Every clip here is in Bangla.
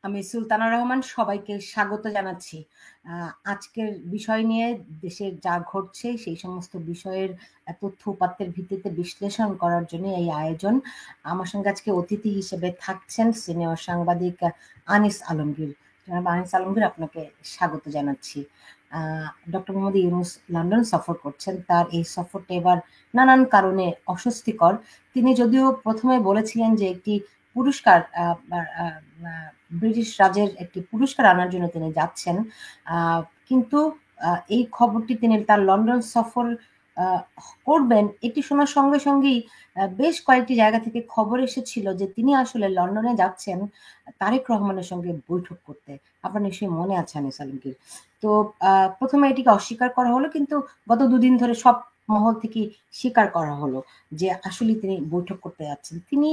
আমি সুলতানা রহমান, সবাইকে স্বাগত জানাচ্ছি। আজকের বিষয় নিয়ে দেশের যা ঘটছে সেই সমস্ত বিষয়ের তথ্য উপাত্তের ভিত্তিতে বিশ্লেষণ করার জন্য এই আয়োজন। আমার সঙ্গে আজকে অতিথি হিসেবে থাকছেন সিনিয়র সাংবাদিক আনিস আলমগীর। জনাব আনিস আলমগীর, আপনাকে স্বাগত জানাচ্ছি। ডক্টর মোহাম্মদ ইউনূস লন্ডন সফর করছেন। তার এই সফরটা এবার নানান কারণে অস্বস্তিকর। তিনি যদিও প্রথমে বলেছিলেন যে একটি পুরস্কার ব্রিটিশ রাজের একটি পুরস্কার আনার জন্য তিনি যাচ্ছেন, কিন্তু এই খবরটি তিনি তার লন্ডন সফর করবেন এটি শোনার সঙ্গে সঙ্গেই বেশ কয়েকটি জায়গা থেকে খবর এসেছিল যে তিনি আসলে লন্ডনে যাচ্ছেন তারেক রহমানের সঙ্গে বৈঠক করতে। আপনার নিশ্চয়ই মনে আছে আনিস আলমগীর। তো প্রথমে এটিকে অস্বীকার করা হলো, কিন্তু গত দুদিন ধরে সব মহল থেকে স্বীকার করা হলো যে আসলে তিনি বৈঠক করতে যাচ্ছেন। তিনি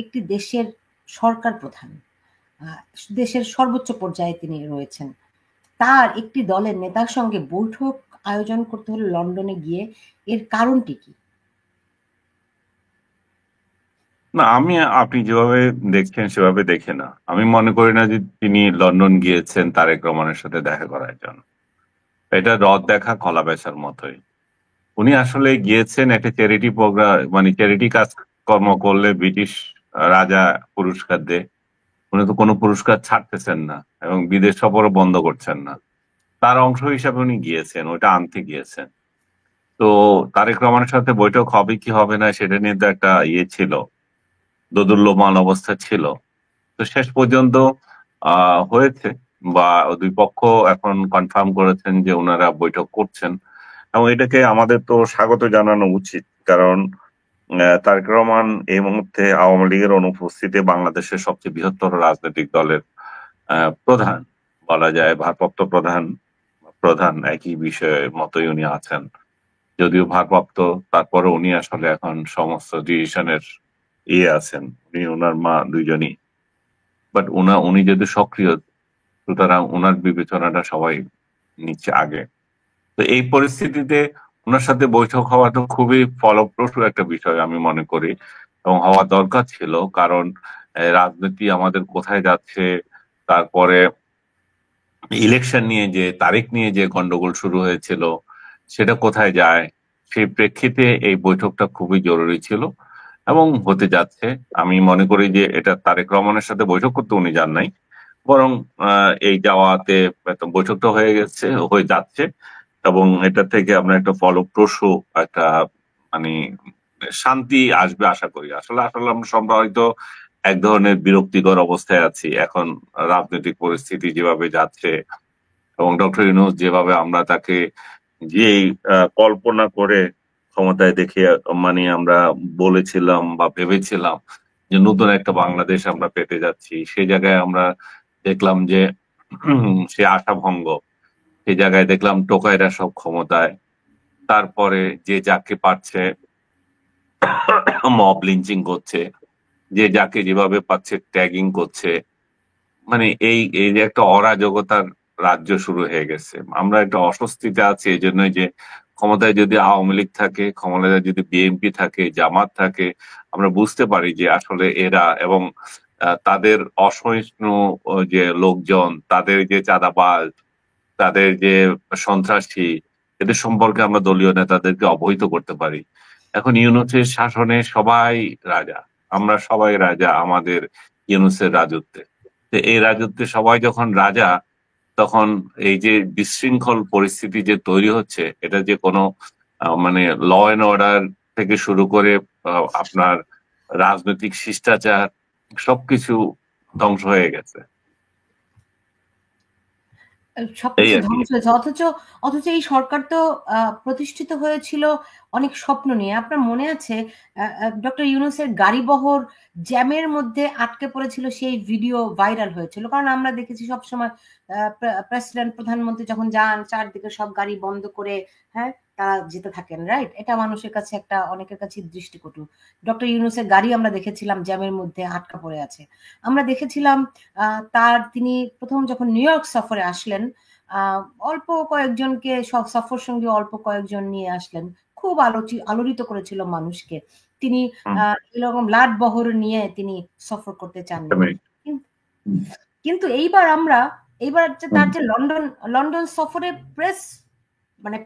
একটি দেশের সরকার প্রধান, দেশের সর্বোচ্চ পর্যায়ে তিনি রয়েছেন। তার একটি দলের নেতার সঙ্গে বৈঠক আয়োজন করতে হলো লন্ডনে গিয়ে, এর কারণটি কি? না, আপনি যেভাবে দেখছেন সেভাবে দেখে না। আমি মনে করি না যে তিনি লন্ডন গিয়েছেন তারেক রহমানের সাথে দেখা করার জন্য। এটা রদ দেখা কলা বেচার মতোই। উনি আসলে গিয়েছেন একটা চ্যারিটি প্রোগ্রাম, মানে চ্যারিটি কাজ কর্ম করলে ব্রিটিশ রাজা পুরস্কার দেয়। উনি তো কোনো পুরস্কার ছাড়তেছেন না এবং বিদেশ সফরও বন্ধ করছেন না। তার অংশ হিসাবে উনি গিয়েছেন, ওইটা আনতে গিয়েছেন। তো তারেক রহমানের সাথে বৈঠক হবে কি হবে না সেটা নিয়ে তো একটা ছিল, দোদুল্যমান অবস্থা ছিল। তো শেষ পর্যন্ত হয়েছে, বা দুই পক্ষ এখন কনফার্ম করেছেন যে ওনারা বৈঠক করছেন, এবং এটাকে আমাদের তো স্বাগত জানানো উচিত। কারণ তারেক রহমান এই মুহূর্তে আওয়ামী লীগের অনুপস্থিতিতে বাংলাদেশের সবচেয়ে বৃহত্তর রাজনৈতিক দলের প্রধান বলা যায়, ভারপ্রাপ্ত প্রধান। প্রধান একই বিষয়ের মতোই উনি আছেন, যদিও ভারপ্রাপ্ত, তারপরে উনি আসলে এখন সমস্ত ডিসিশনের আছেন। উনি ওনার মা দুইজনই, বাট উনি যদি সক্রিয়, সুতরাং ওনার বিবেচনাটা সবাই নিচ্ছে আগে। তো এই পরিস্থিতিতে ওনার সাথে বৈঠক হওয়া তো খুবই ফলপ্রসূ একটা বিষয় আমি মনে করি, এবং হওয়া দরকার ছিল। কারণ রাজনীতি আমাদের কোথায় যাচ্ছে, তারপরে ইলেকশন নিয়ে যে তারিখ নিয়ে যে গন্ডগোল শুরু হয়েছিল সেটা কোথায় যায়, সেই প্রেক্ষিতে এই বৈঠকটা খুবই জরুরি ছিল এবং হতে যাচ্ছে। আমি মনে করি যে এটা তারেক রহমানের সাথে বৈঠক করতে উনি যান নাই, বরং এই যাওয়াতে একটা বৈঠকটা হয়ে যাচ্ছে, এবং এটা থেকে আমরা একটা ফলপ্রসূ একটা, মানে শান্তি আসবে আশা করি। আসলে আসলে আমরা সবাই হয়তো এক ধরনের বিরক্তিকর অবস্থায় আছি এখন, রাজনৈতিক পরিস্থিতি যেভাবে যাচ্ছে এবং ডক্টর ইউনূস যেভাবে আমরা তাকে যেই কল্পনা করে ক্ষমতায় দেখে, মানে আমরা বলেছিলাম বা ভেবেছিলাম যে নতুন একটা বাংলাদেশ আমরা পেতে যাচ্ছি, সেই জায়গায় আমরা দেখলাম যে সে আশাভঙ্গ। সেই জায়গায় দেখলাম টোকাইরা সব ক্ষমতায়। তারপরে যে যাকে পারছে মব লিঞ্চিং করছে, যে যাকে যেভাবে পাচ্ছে ট্যাগিং করছে। মানে এই এই যে একটা অরাজকতার রাজ্য শুরু হয়ে গেছে। আমরা একটা অস্বস্তিতে আছি এই জন্যই যে ক্ষমতায় যদি আওয়ামী লীগ থাকে, ক্ষমতায় যদি বিএনপি থাকে, জামাত থাকে, আমরা বুঝতে পারি যে আসলে এরা এবং তাদের অসহিষ্ণু যে লোকজন, তাদের যে চাঁদাবাজ, তাদের যে সন্ত্রাসী, এদের সম্পর্কে আমরা দলীয় নেতাদেরকে অবহিত করতে পারি। এখন ইউনূসের শাসনে সবাই রাজা, আমরা সবাই রাজা আমাদের ইউনূসের রাজত্বে। তো এই রাজত্বে সবাই যখন রাজা, তখন এই যে বিশৃঙ্খল পরিস্থিতি যে তৈরি হচ্ছে, এটা যে কোনো মানে ল এন্ড অর্ডার থেকে শুরু করে আপনার রাজনৈতিক শিষ্টাচার সবকিছু ধ্বংস হয়ে গেছে। এই সবকিছু আর কি। ধ্বংস হয়েছে, অথচ অথচ এই সরকার তো প্রতিষ্ঠিত হয়েছিল অনেক স্বপ্ন নিয়ে। আপনার মনে আছে ডক্টর ইউনূসের গাড়িবহর জ্যামের মধ্যে আটকে পড়েছিল, সেই ভিডিও ভাইরাল হয়েছিল। কারণ আমরা দেখেছি সবসময় প্রেসিডেন্ট প্রধানমন্ত্রী যখন যান চারদিকে সব গাড়ি বন্ধ করে, হ্যাঁ, তারা যেতে থাকেন, রাইট? এটা মানুষের কাছে একটা, অনেকের কাছে দৃষ্টিকটু। ডক্টর ইউনূসের গাড়ি আমরা দেখেছিলাম জ্যামের মধ্যে আটকা পড়ে আছে। আমরা দেখেছিলাম তিনি প্রথম যখন নিউ ইয়র্ক সফরে আসলেন, আহ, অল্প কয়েকজনকে সফর সঙ্গী অল্প কয়েকজন নিয়ে আসলেন, খুব আলোড়িত করেছিল মানুষকে। তিনি হুম, এরকম লাট বহর নিয়ে তিনি সফর করতে একটা চাননি। মিনিট। কিন্তু কিন্তু এইবার তার যে লন্ডন সফরে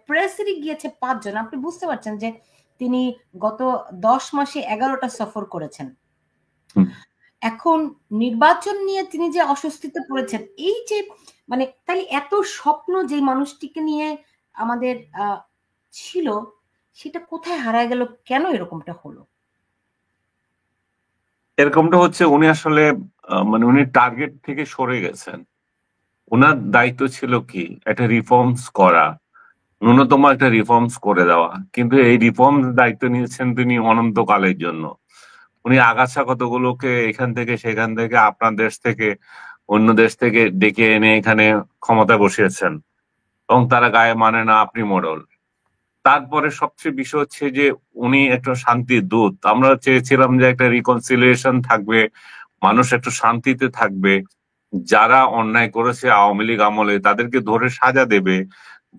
প্রেসেরই গিয়েছে 5 জন। আপনি বুঝতে পারছেন যে তিনি গত 10 মাসে 11টা সফর করেছেন। এখন নির্বাচন নিয়ে তিনি যে অস্বস্তিতে পড়েছেন, এই যে তাই এত স্বপ্ন যে মানুষটিকে নিয়ে আমাদের ছিল, সেটা কোথায় হারায় গেল? কেন এরকমটা হলো? এরকমটা হচ্ছে উনি আসলে উনি টার্গেট থেকে সরে গেছেন। উনার দায়িত্ব ছিল কি একটা রিফর্মস করা, ন্যূনতম একটা রিফর্মস করে দেওয়া, কিন্তু এই রিফর্মস দায়িত্ব নিয়েছেন তিনি অনন্তকালের জন্য। উনি আগাছা কতগুলোকে এখান থেকে সেখান থেকে আপনার দেশ থেকে অন্য দেশ থেকে ডেকে এনে এখানে ক্ষমতায় বসিয়েছেন এবং তারা গায়ে মানে না আপনি মোড়ল। তারপরে সবচেয়ে বিষয় হচ্ছে যে উনি একটা শান্তির দূত। আমরা চেয়েছিলাম যে একটা রিকনসিলিয়েশন থাকবে, মানুষ একটু শান্তিতে থাকবে, যারা অন্যায় করেছে আওয়ামী লীগ আমলে তাদেরকে ধরে সাজা দেবে,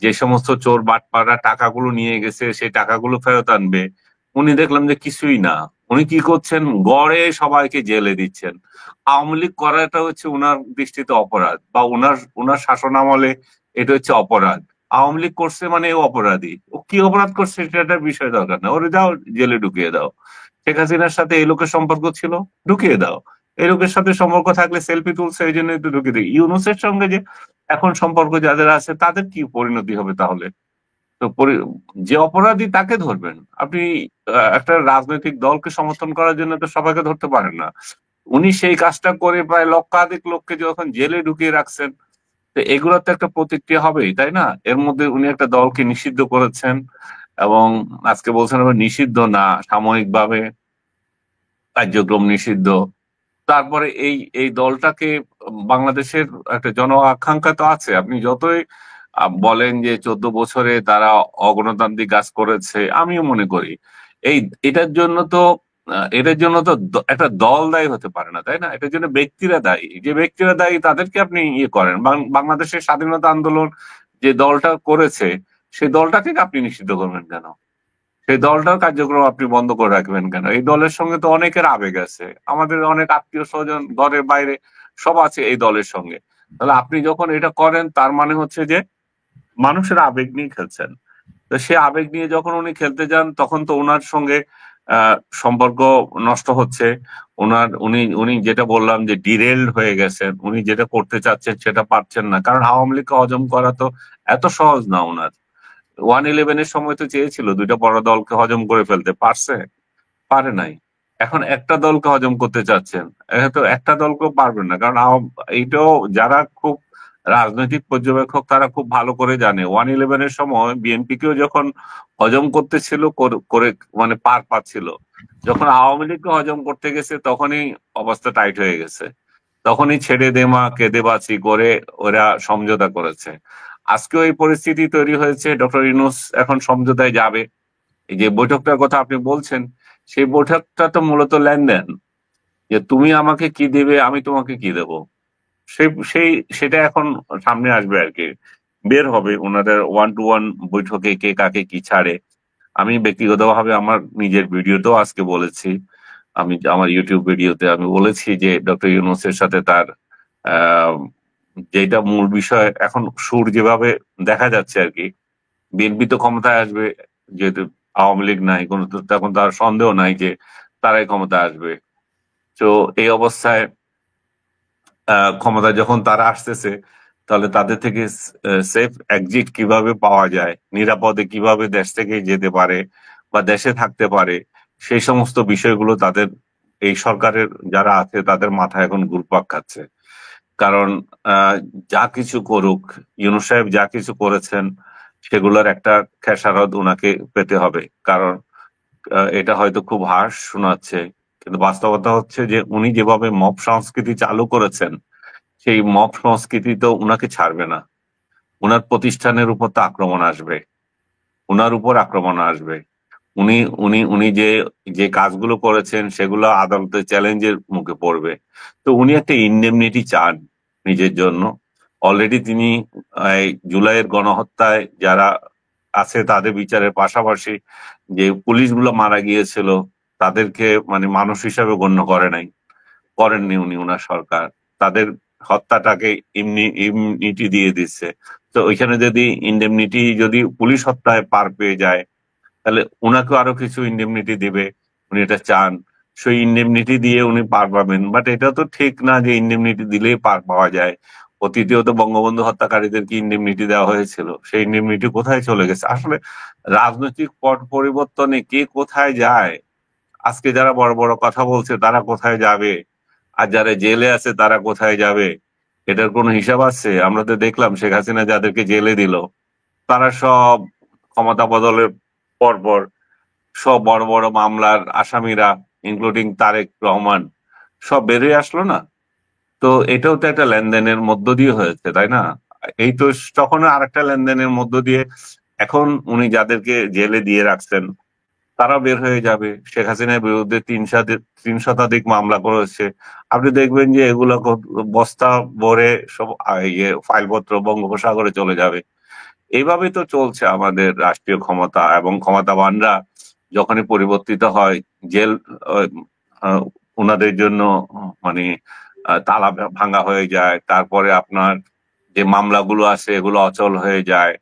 যে সমস্ত চোর বাটপাড়া টাকাগুলো নিয়ে গেছে সেই টাকাগুলো ফেরত আনবে। উনি দেখলাম যে কিছুই না। উনি কি করছেন, গড়ে সবাইকে জেলে দিচ্ছেন। আওয়ামী লীগ করাটা হচ্ছে উনার দৃষ্টিতে অপরাধ, বা উনার উনার শাসন আমলে এটা হচ্ছে অপরাধ। আওয়ামী লীগ করছে মানে ও অপরাধী। ও কি অপরাধ করছে সেটা একটা বিষয় দরকার না, ওরে যাও জেলে ঢুকিয়ে দাও। শেখ হাসিনার সাথে এই লোকের সম্পর্ক ছিল, ঢুকিয়ে দাও। এই লোকের সাথে সম্পর্ক থাকলে সেলফি তুলছে এই জন্য একটু ঢুকিয়ে দিই। ইউনুসের সঙ্গে যে এখন সম্পর্ক যাদের আছে তাদের কি পরিণতি হবে তাহলে? তো যে অপরাধী তাকে ধরবেন আপনি। একটা রাজনৈতিক দলকে সমর্থন করার জন্য তো সবাইকে ধরতে পারেন না। উনি সেই কাজটা করে প্রায় লক্ষাধিক লোককে যখন জেলে ঢুকিয়ে রাখছেন, তো এগুলোর তো একটা প্রতিক্রিয়া হবেই, তাই না? এর মধ্যে উনি একটা দলকে নিষিদ্ধ করেছেন, এবং আজকে বলছেন আবার নিষিদ্ধ না, সাময়িকভাবে কার্যক্রম নিষিদ্ধ। তারপরে এই এই দলটাকে বাংলাদেশের একটা জন আকাঙ্ক্ষা তো আছে। আপনি যতই বলেন যে 14 বছরে তারা অগণতান্ত্রিক কাজ করেছে, আমিও মনে করি এই এটার জন্য তো একটা দল দায়ী হতে পারে না, তাই না? এটার জন্য ব্যক্তিরা দায়ী। যে ব্যক্তিরা দায়ী তাদেরকে আপনি ইয়ে করেন। বাংলাদেশের স্বাধীনতা আন্দোলন যে দলটা করেছে সেই দলটাকে আপনি নিষিদ্ধ করবেন কেন? সেই দলটার কার্যক্রম আপনি বন্ধ করে রাখবেন কেন? এই দলের সঙ্গে তো অনেকের আবেগ আছে, আমাদের অনেক আত্মীয় স্বজন ঘরের বাইরে সব আছে এই দলের সঙ্গে। তাহলে আপনি যখন এটা করেন তার মানে হচ্ছে যে মানুষের আবেগ নিয়ে খেলছেন। তো সে আবেগ নিয়ে যখন উনি খেলতে যান তখন তো ওনার সঙ্গে সম্পর্ক নষ্ট হচ্ছে। উনি উনি যেটা বললাম যে ডিরেলড হয়ে গেছেন, উনি যেটা করতে চাচ্ছেন সেটা পারছেন না, কারণ আওয়ামী লীগকে হজম করা তো এত সহজ না ওনার। 111-এর সময় তো চেয়েছিল দুইটা বড় দলকে হজম করে ফেলতে, পারছে? পারে নাই। এখন একটা দলকে হজম করতে চাচ্ছেন, তো একটা দলকেও পারবেন না, কারণ এইটাও যারা খুব রাজনৈতিক পর্যবেক্ষক তারা খুব ভালো করে জানে 111-এর সময় বিএনপি কেও যখন হজম করতেছিল করে পার পাচ্ছিল, যখন আওয়ামী লীগকে হজম করতে গেছে তখনই অবস্থা টাইট হয়ে গেছে। তখনই ছেড়ে দেমা কেঁদে বাঁচি করে ওরা সমঝোতা করেছে। আজকেও এই পরিস্থিতি তৈরি হয়েছে, ডক্টর ইউনূস এখন সমঝোতায় যাবে। এই যে বৈঠকটার কথা আপনি বলছেন, সেই বৈঠকটা তো মূলত লেনদেন, যে তুমি আমাকে কি দেবে আমি তোমাকে কি দেব। সেই সেই সেটা এখন সামনে আসবে আর কি, বের হবে ওনাদের 1-to-1 বৈঠকে কে কাকে কি ছাড়ে। আমি ব্যক্তিগতভাবে আমার নিজের ভিডিওতেও আজকে বলেছি, আমি আমার ইউটিউব ভিডিওতে আমি বলেছি যে ডক্টর ইউনূসের সাথে তার আহ যেটা মূল বিষয় এখন সুর যেভাবে দেখা যাচ্ছে আর কি, বিএনপি তো ক্ষমতায় আসবে, যেহেতু আওয়ামী লীগ নাই কোনো, তো তখন তার সন্দেহ নাই যে তারাই ক্ষমতায় আসবে। তো এই অবস্থায় ক্ষমতায় যখন তারা আসতেছে, তাহলে তাদের থেকে সেফ এক্সিট কিভাবে পাওয়া যায়, নিরাপদে কিভাবে দেশ থেকে যেতে পারে বা দেশে থাকতে পারে, সেই সমস্ত বিষয়গুলো তাদের এই সরকারের যারা আছে তাদের মাথায় এখন ঘুরপাক খাচ্ছে। কারণ আহ, যা কিছু করুক, ইউনূস সাহেব যা কিছু করেছেন সেগুলোর একটা খেসারত ওনাকে পেতে হবে। কারণ এটা হয়তো খুব হার্শ শোনাচ্ছে, কিন্তু বাস্তবতা হচ্ছে যে উনি যেভাবে মব সংস্কৃতি চালু করেছেন, সেই মব সংস্কৃতি তো উনাকে ছাড়বে না। উনার প্রতিষ্ঠানের উপর তো আক্রমণ আসবে, উনার উপর আক্রমণ আসবে। উনি উনি উনি যে যে কাজগুলো করেছেন সেগুলো আদালতে চ্যালেঞ্জের মুখে পড়বে। তো উনি একটা ইনডেমনিটি চান নিজের জন্য। অলরেডি তিনি এই জুলাইয়ের গণহত্যায় যারা আছে তাদের বিচারের পাশাপাশি যে পুলিশগুলো মারা গিয়েছিল তাদেরকে মানুষ হিসাবে গণ্য করে নাই, করেননি উনি, উনার সরকার। তাদের হত্যাটাকে ইমনিটি দিয়ে দিচ্ছে। তো ওইখানে যদি ইন্ডেমনিটি যদি পুলিশ হত্যায় পার পেয়ে যায়, তাহলে উনাকে আরো কিছু ইন্ডেমনিটি দিবে, উনি এটা চান, সেই ইন্ডেমনিটি দিয়ে উনি পার পাবেন। বাট এটা তো ঠিক না যে ইন্ডেমনিটি দিলেই পার পাওয়া যায়। অতীতেও তো বঙ্গবন্ধু হত্যাকারীদেরকে ইন্ডেমনিটি দেওয়া হয়েছিল, সেই ইন্ডেমনিটি কোথায় চলে গেছে? আসলে রাজনৈতিক পট পরিবর্তনে কে কোথায় যায়, আজকে যারা বড় বড় কথা বলছে তারা কোথায় যাবে, আর যারা জেলে আছে তারা কোথায় যাবে, এটার কোনো হিসাব আছে? আমরা তো দেখলাম শেখ হাসিনা যাদেরকে জেলে দিল, তারা সব ক্ষমতা বদলের পরপর সব বড় বড় মামলার আসামিরা, ইনক্লুডিং তারেক রহমান, সব বেরিয়ে আসলো না? তো এটাও তো একটা লেনদেনের মধ্য দিয়ে হয়েছে, তাই না? এই তো তখন আরেকটা লেনদেনের মধ্য দিয়ে এখন উনি যাদেরকে জেলে দিয়ে রাখছেন তারাও বের হয়ে যাবে। শেখ হাসিনার বিরুদ্ধে 3 শতাধিক মামলা করেছে, আপনি দেখবেন যে এগুলো বস্তা ভরে সব ফাইলপত্র বঙ্গোপসাগরে চলে যাবে। এইভাবেই তো চলছে আমাদের রাষ্ট্রীয় ক্ষমতা, এবং ক্ষমতাবানরা যখনই পরিবর্তিত হয় জেল আহ, আহ, ওনাদের জন্য মানে তালা ভাঙা হয়ে যায়, তারপরে আপনার যে মামলাগুলো আছে এগুলো অচল হয়ে যায়।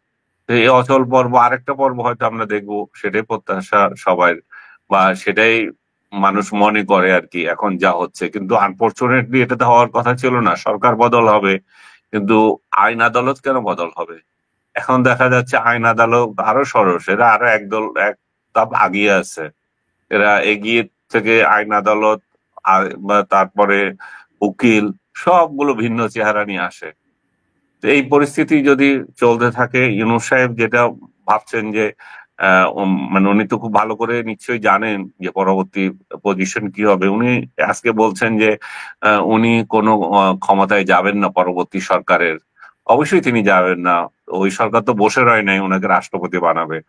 তো এই অচল পর্ব আরেকটা পর্ব হয়তো আমরা দেখবো, সেটাই প্রত্যাশা সবাই, বা সেটাই মানুষ মনে করে আর কি এখন যা হচ্ছে। কিন্তু আনফরচুনেটলি এটা তো হওয়ার কথা ছিল না। সরকার বদল হবে, কিন্তু আইন আদালত কেন বদল হবে? এখন দেখা যাচ্ছে আইন আদালত আরো সরস, এরা আরো এক ধাপ আগিয়ে আছে। এরা এগিয়ে থেকে আইন আদালত বা তারপরে উকিল সবগুলো ভিন্ন চেহারা নিয়ে আসে। তো এই পরিস্থিতি যদি চলতে থাকে, ইউনূস সাহেব যেটা ভাবছেন যে মানে উনি তো খুব ভালো করে নিশ্চয়ই জানেন যে পরবর্তী পজিশন কি হবে। উনি আজকে বলছেন যে উনি কোনো ক্ষমতায় যাবেন না পরবর্তী সরকারের। অবশ্যই তিনি যাবেন না, ওই সরকার তো বসে রয় নাই ওনাকে রাষ্ট্রপতি বানাবে।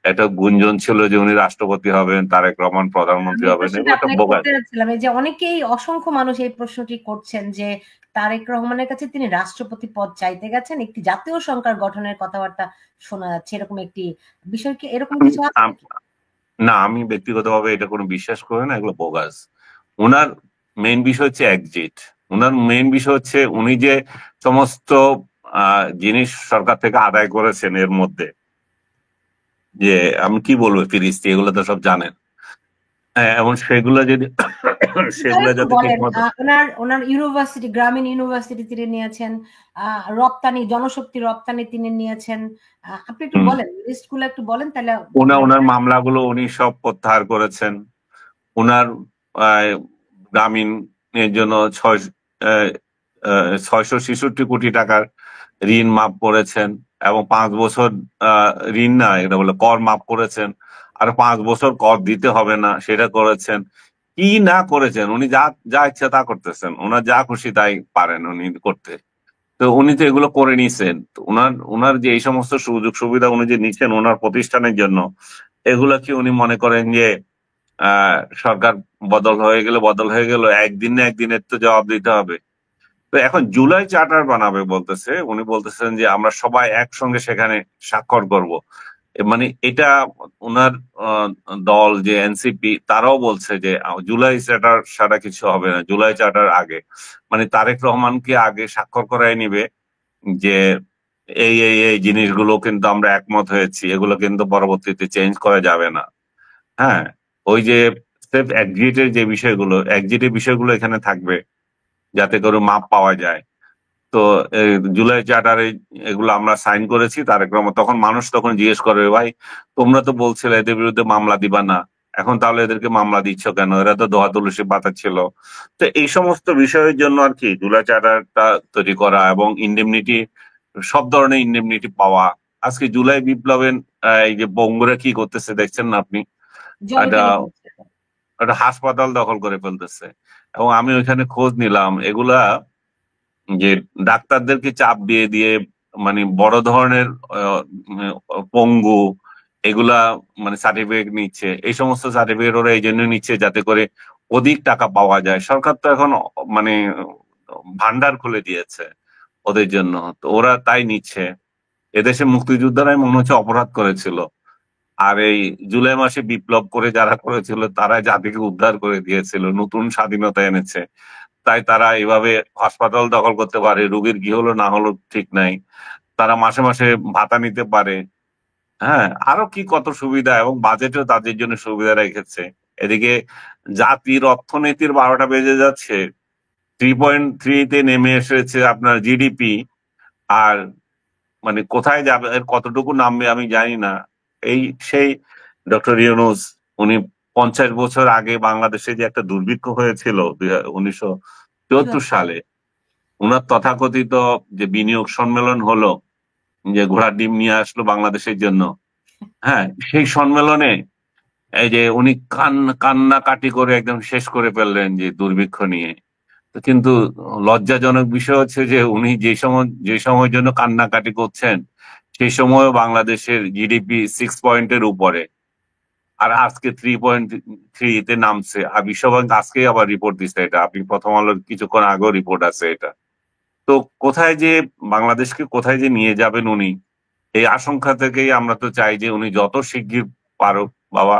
একটা গুঞ্জন ছিল যে উনি রাষ্ট্রপতি হবেন, তারেক রহমান প্রধানমন্ত্রী আমি এই হবেন, প্রশ্নটা এগুলো একটা আপনাকে বোগাস। করতে যাচ্ছিলাম। এই যে অনেকেই অসংখ্য মানুষ এই প্রশ্নটি করছেন যে তারেক রহমানের কাছে তিনি রাষ্ট্রপতি পদ চাইতে গেছেন, একটি জাতীয় সরকার গঠনের কথাবার্তা শোনা যাচ্ছে। এরকম একটি বিষয় কি এরকম কিছু আছে আম- নাকি? না, আমি ব্যক্তিগতভাবে এটা কোনো বিশ্বাস করি না, এগুলো বোগাস। উনার মেইন বিষয় হচ্ছে এক্সিট। উনার মেইন বিষয় হচ্ছে উনি যে সমস্ত জিনিস সরকার থেকে আদায় করেছেন, এর মধ্যে যে আমি কি বলবো, ফিরিস্তি, এগুলো তো সব জানেন। হ্যাঁ, এবং সেগুলো যদি তাহলে সেগুলো একটু যাতে ঠিক বলেন, মতো। ওনার ওনার ইউনিভার্সিটি, গ্রামীণ ইউনিভার্সিটি তিনি নিয়েছেন, রপ্তানি, জনশক্তি রপ্তানি তিনি নিয়েছেন। আপনি একটু হুম। বলেন, লিস্ট গুলো একটু বলেন, তাহলে মানে ওনার মামলাগুলো উনি সব প্রত্যাহার করেছেন। উনার আহ, গ্রামীণ এর জন্য 666 কোটি টাকার ঋণ মাফ করেছেন, এবং 5 বছর ঋণ না, এটা বলে কর মাফ করেছেন। আর 5 বছর কর দিতে হবে না, সেটা করেছেন। কি না করেছেন? উনি যা যা ইচ্ছা তা করতেছেন, ওনার যা খুশি তাই পারেন উনি করতে। তো উনি তো এগুলো করে নিছেন। তো উনার উনার যে এই সমস্ত সুযোগ সুবিধা উনি যে নিচ্ছেন ওনার প্রতিষ্ঠানের জন্য, এগুলা কি উনি মনে করেন যে সরকার বদল হয়ে গেল, একদিন না একদিনের তো জবাব দিতে হবে? তো এখন জুলাই চার্টার বানাবে বলতেছে, উনি বলতেছেন যে আমরা সবাই একসঙ্গে সেখানে স্বাক্ষর করব। মানে এটা ওনার আহ, দল যে এনসিপি তারাও বলছে যে জুলাই চার্টার সারা কিছু হবে না, জুলাই চার্টার আগে মানে তারেক রহমানকে আগে স্বাক্ষর করাই নিবে যে এই জিনিসগুলো কিন্তু আমরা একমত হয়েছি, এগুলো কিন্তু পরবর্তীতে চেঞ্জ করা যাবে না। হ্যাঁ, ওই যে সেফ এক্সিটের বিষয়গুলো এখানে থাকবে, যাতে করে মাপ পাওয়া যায়। তো জুলাই চার্টারে এগুলো আমরা সাইন করেছি, তারেক রহমান তখন, মানুষ তখন জিজ্ঞেস করবে, ভাই তোমরা তো বলছিলে এদের বিরুদ্ধে মামলা দিবা না, এখন তাহলে এদেরকে মামলা দিচ্ছ কেন? এরা তো দোয়া তুলসী পাতা ছিল। তো এই সমস্ত বিষয়ের জন্য আর কি জুলাই চার্টারটা তৈরি করা, এবং ইন্ডেমনিটি, সব ধরনের ইন্ডেমনিটি পাওয়া। আজকে জুলাই বিপ্লবের এই যে বঙ্গুরা কি করতেছে দেখছেন না আপনি? একটা জলখালি করছে। একটা হাসপাতাল দখল করে ফেলতেছে, এবং আমি ওইখানে খোঁজ নিলাম এগুলা যে ডাক্তারদেরকে চাপ দিয়ে দিয়ে মানে বড় ধরনের পঙ্গু এগুলা মানে সার্টিফিকেট নিচ্ছে। এই সমস্ত সার্টিফিকেট ওরা এই জন্য নিচ্ছে যাতে করে অধিক টাকা পাওয়া যায়। সরকার তো এখন মানে ভান্ডার খুলে দিয়েছে ওদের জন্য, তো ওরা তাই নিচ্ছে। এদেশে মুক্তিযোদ্ধারাই মনে হচ্ছে অপরাধ করেছিল, আর এই জুলাই মাসে বিপ্লব করে যারা করেছিল তারা জাতিকে উদ্ধার করে দিয়েছিল, নতুন স্বাধীনতা এনেছে। তাই তারা এভাবে হাসপাতাল দখল করতে পারে, রোগীর কি হলো না হলো ঠিক নাই, তারা মাসে মাসে ভাতা নিতে পারে। হ্যাঁ, আরো কি কত সুবিধা, এবং বাজেটও তাদের জন্য সুবিধা রেখেছে। এদিকে জাতির অর্থনীতির 12টা বেজে যাচ্ছে, 3.3-তে নেমে এসেছে আপনার জিডিপি। আর মানে কোথায় যাবে, এর কতটুকু নামবে আমি জানি না। এই সেই ডক্টর ইউনূস, উনি 50 বছর আগে বাংলাদেশে যে একটা দুর্ভিক্ষ হয়েছিল 1974 চুয়াত্তর। সালে, উনার তথাকথিত যে বিনিয়োগ সম্মেলন হলো, যে ঘোড়ার ডিম নিয়ে আসলো বাংলাদেশের জন্য, হ্যাঁ, সেই সম্মেলনে এই যে উনি কান্নাকাটি করে একদম শেষ করে ফেললেন যে দুর্ভিক্ষ নিয়ে। তো কিন্তু লজ্জাজনক বিষয় হচ্ছে যে উনি যে সময়ের জন্য কান্নাকাটি করছেন, সেই সময় বাংলাদেশের জিডিপি 6 পয়েন্টের উপরে, আর আজকে 3.3-তে নামছে। আর বিশ্বব্যাংক আজকে আবার রিপোর্ট দিচ্ছে, এটা আপনি প্রথম আলোর কিছুক্ষণ আগেও রিপোর্ট আছে এটা। তো কোথায় যে বাংলাদেশকে কোথায় যে নিয়ে যাবেন উনি, এই আশঙ্কা থেকেই আমরা তো চাই যে উনি যত শিগগির পারো বাবা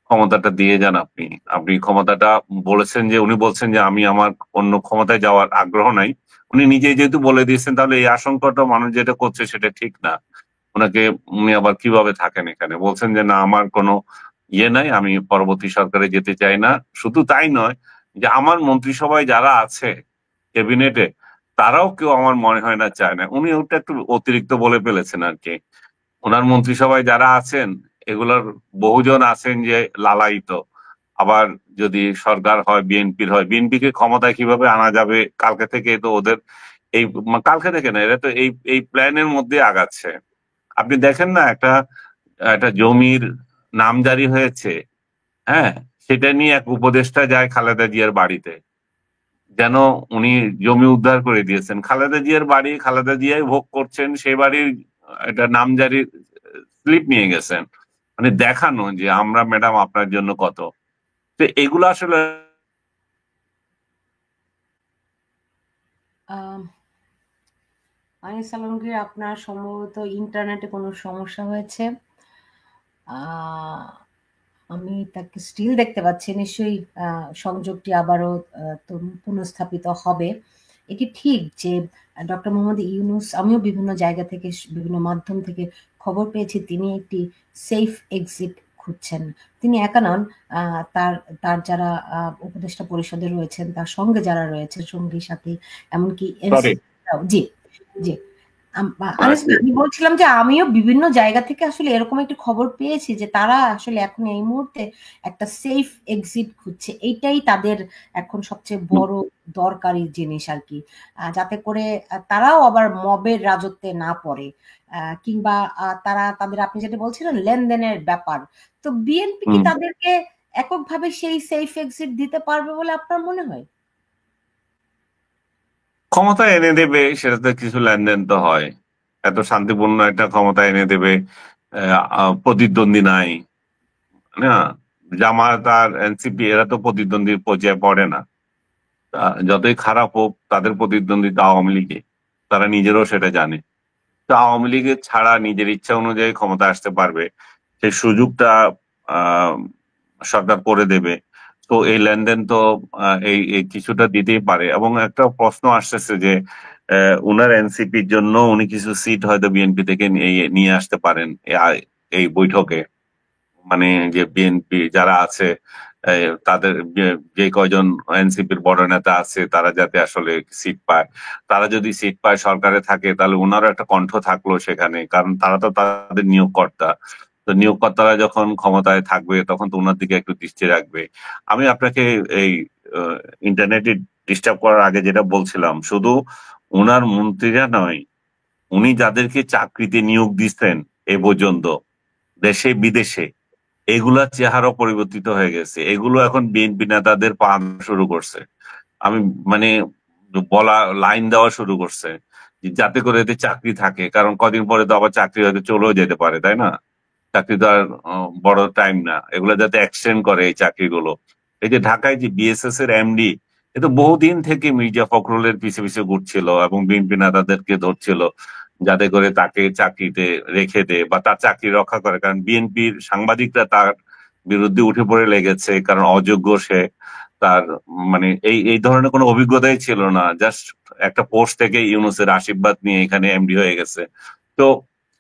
ক্ষমতাটা দিয়ে যান। আপনি আপনি ক্ষমতাটা বলেছেন, যে উনি বলছেন যে আমি আমার অন্য ক্ষমতায় যাওয়ার আগ্রহ নাই। উনি নিজেই যেহেতু বলে দিয়েছেন, তাহলে এই আশঙ্কাটা মানুষ যেটা করছে সেটা ঠিক না। ওনাকে, উনি আবার কিভাবে থাকেন এখানে, বলছেন যে না আমার কোনো ইয়ে নাই, আমি পরবর্তী সরকারে যেতে চাই না। শুধু তাই নয়, যে আমার মন্ত্রিসভায় যারা আছে ক্যাবিনেটে, তারাও কেউ আমার মনে হয় না চায় না। উনি ওটা একটু অতিরিক্ত বলে ফেলেছেন আর কি। ওনার মন্ত্রিসভায় যারা আছেন, এগুলোর বহুজন আছেন যে লালায়িত। আবার যদি সরকার হয় বিএনপির, হয় বিএনপি কে ক্ষমতায় কিভাবে আনা যাবে, কালকে থেকে তো ওদের এই, কালকে থেকে না, এরা তো এই এই প্ল্যানের মধ্যে আগাচ্ছে। আপনি দেখেন না, একটা একটা জমির নামজারি হয়েছে, হ্যাঁ, সেটা নিয়ে এক উপদেষ্টা যায় খালেদা জিয়ার বাড়িতে, যেন উনি জমি উদ্ধার করে দিয়েছেন। খালেদা জিয়ার বাড়ি, খালেদা জিয়াই ভোগ করছেন, সেই বাড়ির একটা নামজারি স্লিপ নিয়ে গেছেন, মানে দেখানো যে আমরা ম্যাডাম আপনার জন্য কত। তো এগুলো আসলে আনিস আলমগীর, আপনার সম্ভবত ইন্টারনেটে কোনো সমস্যা হয়েছে। আহ, আমি তাকে স্টিল দেখতে পাচ্ছি, নিশ্চয়ই সংযোগটি আবারও পুনঃস্থাপিত হবে। এটি ঠিক যে ডক্টর মোহাম্মদ ইউনূস, আমিও বিভিন্ন জায়গা থেকে বিভিন্ন মাধ্যম থেকে খবর পেয়েছি তিনি একটি সেফ এক্সিট খুঁজছেন। তিনি একা নন, তার তার যারা উপদেষ্টা পরিষদে রয়েছেন, তার সঙ্গে যারা রয়েছে সঙ্গী সাথী, এমনকি সরি। এনসিপি। জি, জি। আনিস ভাই, আমি বলছিলাম যে আমিও বিভিন্ন জায়গা থেকে আসলে এরকম একটি খবর পেয়েছি যে তারা আসলে এখন এই মুহূর্তে একটা সেফ এক্সিট খুঁজছে। এইটাই তাদের এখন সবচেয়ে বড় দরকারি জিনিস আর কি, যাতে করে তারাও আবার মবের রাজত্বে না পড়ে, কিংবা তারা তাদের, আপনি যেটা বলছিলেন লেনদেনের ব্যাপার, তো বিএনপি কি তাদেরকে এককভাবে সেই সেফ এক্সিট দিতে পারবে বলে আপনার মনে হয়? ক্ষমতা এনে দেবে, সেটাতে কিছু লেনদেন তো হয়। এত শান্তিপূর্ণ একটা ক্ষমতা এনে দেবে, প্রতিদ্বন্দ্বী নাই, না। জামায়াত আর এনসিপি এরা তো প্রতিদ্বন্দ্বীর পর্যায়ে পড়ে না। যতই খারাপ হোক, তাদের প্রতিদ্বন্দ্বিতা আওয়ামী লীগে, তারা নিজেরাও সেটা জানে। তো আওয়ামী লীগের ছাড়া নিজের ইচ্ছা অনুযায়ী ক্ষমতা আসতে পারবে, সেই সুযোগটা আহ সরকার করে দেবে। তো এই লেনদেন তো এই এই কিছুটা দিতেই পারে। এবং একটা প্রশ্ন আসতেছে যে উনার এনসিপির জন্য উনি কিছু সিট হয়তো বিএনপি থেকে নিয়ে আসতে পারেন এই বৈঠকে। মানে যে বিএনপি যারা আছে, তাদের যে কয়জন এনসিপির বড় নেতা আছে, তারা যাতে আসলে সিট পায়। তারা যদি সিট পায়, সরকারে থাকে, তাহলে ওনারও একটা কণ্ঠ থাকলো সেখানে, কারণ তারা তো তাদের নিয়োগকর্তা। তো নিয়োগকর্তারা যখন ক্ষমতায় থাকবে, তখন তো ওনার দিকে একটু দৃষ্টি রাখবে। আমি আপনাকে এই ইন্টারনেটে ডিস্টার্ব করার আগে যেটা বলছিলাম, শুধু ওনার মন্ত্রীরা নয়, উনি যাদেরকে চাকরিতে নিয়োগ দিচ্ছেন এ পর্যন্ত, দেশে বিদেশে, এগুলার চেহারা পরিবর্তিত হয়ে গেছে। এগুলো এখন বিএনপি নেতাদের পা শুরু করছে। আমি মানে বলা, লাইন দেওয়া শুরু করছে, যাতে করে এতে চাকরি থাকে। কারণ কদিন পরে তো আবার চাকরি হয়তো চলেও যেতে পারে, তাই না? চাকরি তো আর বড় টাইম না, এগুলো যাতে এক্সটেন্ড করে এই চাকরিগুলো। এই যে ঢাকায় যে বিএসএস এর এমডি, এ তো বহুদিন থেকে মির্জা ফখরুলের পিছে পিছে ঘুরছিল এবং বিএনপি নেতাদেরকে ধরছিল যাতে করে তাকে চাকরিতে রেখে দেয় বা তার চাকরি রক্ষা করে, কারণ বিএনপির সাংবাদিকরা তার বিরুদ্ধে উঠে পড়ে লেগেছে, কারণ অযোগ্য সে। তার মানে এই এই ধরনের কোনো অভিজ্ঞতাই ছিল না, জাস্ট একটা পোস্ট থেকে ইউনূসের আশীর্বাদ নিয়ে এখানে এমডি হয়ে গেছে। তো